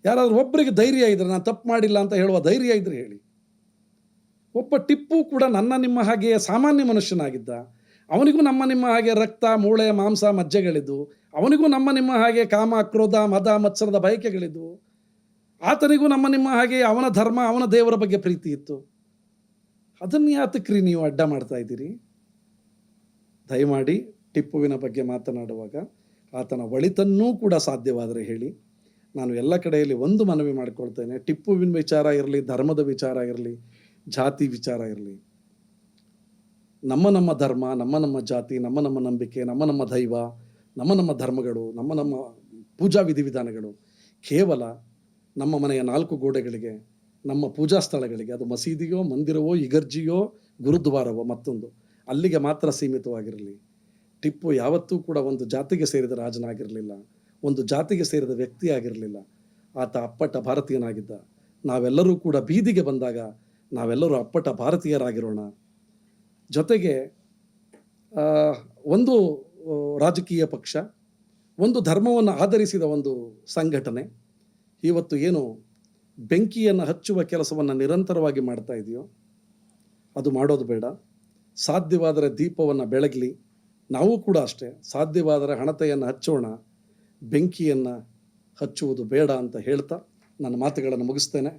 ಯಾರಾದರೂ ಒಬ್ಬರಿಗೆ ಧೈರ್ಯ ಇದ್ರೆ, ನಾನು ತಪ್ಪು ಮಾಡಿಲ್ಲ ಅಂತ ಹೇಳುವ ಧೈರ್ಯ ಇದ್ರೆ ಹೇಳಿ. ಒಬ್ಬ ಟಿಪ್ಪು ಕೂಡ ನಿಮ್ಮ ಹಾಗೆ ಸಾಮಾನ್ಯ ಮನುಷ್ಯನಾಗಿದ್ದ. ಅವನಿಗೂ ನಿಮ್ಮ ಹಾಗೆ ರಕ್ತ, ಮೂಳೆ, ಮಾಂಸ, ಮಜ್ಜೆಗಳಿದ್ದು. ಅವನಿಗೂ ನಿಮ್ಮ ಹಾಗೆ ಕಾಮ, ಕ್ರೋಧ, ಮದ, ಮತ್ಸರದ ಬಯಕೆಗಳಿದ್ದು. ಆತನಿಗೂ ನಿಮ್ಮ ಹಾಗೆ ಅವನ ಧರ್ಮ, ಅವನ ದೇವರ ಬಗ್ಗೆ ಪ್ರೀತಿ ಇತ್ತು. ಅದನ್ನು ಯಾತಕ್ರಿ ನೀವು ಅಡ್ಡ ಮಾಡ್ತಾ ಇದ್ದೀರಿ? ದಯಮಾಡಿ ಟಿಪ್ಪುವಿನ ಬಗ್ಗೆ ಮಾತನಾಡುವಾಗ ಆತನ ಒಳಿತನ್ನೂ ಕೂಡ ಸಾಧ್ಯವಾದರೆ ಹೇಳಿ. ನಾನು ಎಲ್ಲ ಕಡೆಯಲ್ಲಿ ಒಂದು ಮನವಿ ಮಾಡಿಕೊಳ್ತೇನೆ. ಟಿಪ್ಪುವಿನ ವಿಚಾರ ಇರಲಿ, ಧರ್ಮದ ವಿಚಾರ ಇರಲಿ, ಜಾತಿ ವಿಚಾರ ಇರಲಿ, ನಮ್ಮ ಧರ್ಮ, ನಮ್ಮ ಜಾತಿ, ನಮ್ಮ ನಂಬಿಕೆ, ನಮ್ಮ ದೈವ, ನಮ್ಮ ಧರ್ಮಗಳು, ನಮ್ಮ ಪೂಜಾ ವಿಧಿವಿಧಾನಗಳು ಕೇವಲ ನಮ್ಮ ಮನೆಯ 4 ಗೋಡೆಗಳಿಗೆ, ನಮ್ಮ ಪೂಜಾ ಸ್ಥಳಗಳಿಗೆ, ಅದು ಮಸೀದಿಯೋ, ಮಂದಿರವೋ, ಇಗರ್ಜಿಯೋ, ಗುರುದ್ವಾರವೋ, ಮತ್ತೊಂದು ಅಲ್ಲಿಗೆ ಮಾತ್ರ ಸೀಮಿತವಾಗಿರಲಿ. ಟಿಪ್ಪು ಯಾವತ್ತೂ ಕೂಡ ಒಂದು ಜಾತಿಗೆ ಸೇರಿದ ರಾಜನಾಗಿರಲಿಲ್ಲ, ಒಂದು ಜಾತಿಗೆ ಸೇರಿದ ವ್ಯಕ್ತಿ ಆಗಿರಲಿಲ್ಲ. ಆತ ಅಪ್ಪಟ ಭಾರತೀಯನಾಗಿದ್ದ. ನಾವೆಲ್ಲರೂ ಕೂಡ ಬೀದಿಗೆ ಬಂದಾಗ ನಾವೆಲ್ಲರೂ ಅಪ್ಪಟ ಭಾರತೀಯರಾಗಿರೋಣ. ಜೊತೆಗೆ ಒಂದು ರಾಜಕೀಯ ಪಕ್ಷ, ಒಂದು ಧರ್ಮವನ್ನು ಆಧರಿಸಿದ ಒಂದು ಸಂಘಟನೆ ಇವತ್ತು ಏನು ಬೆಂಕಿಯನ್ನು ಹಚ್ಚುವ ಕೆಲಸವನ್ನು ನಿರಂತರವಾಗಿ ಮಾಡ್ತಾ ಇದೆಯೋ ಅದು ಮಾಡೋದು ಬೇಡ. ಸಾಧ್ಯವಾದರೆ ದೀಪವನ್ನು ಬೆಳಗಲಿ. ನಾವು ಕೂಡ ಅಷ್ಟೇ, ಸಾಧ್ಯವಾದರೆ ಹಣತೆಯನ್ನು ಹಚ್ಚೋಣ, ಬೆಂಕಿಯನ್ನು ಹಚ್ಚುವುದು ಬೇಡ ಅಂತ ಹೇಳ್ತಾ ನನ್ನ ಮಾತುಗಳನ್ನು ಮುಗಿಸ್ತೇನೆ.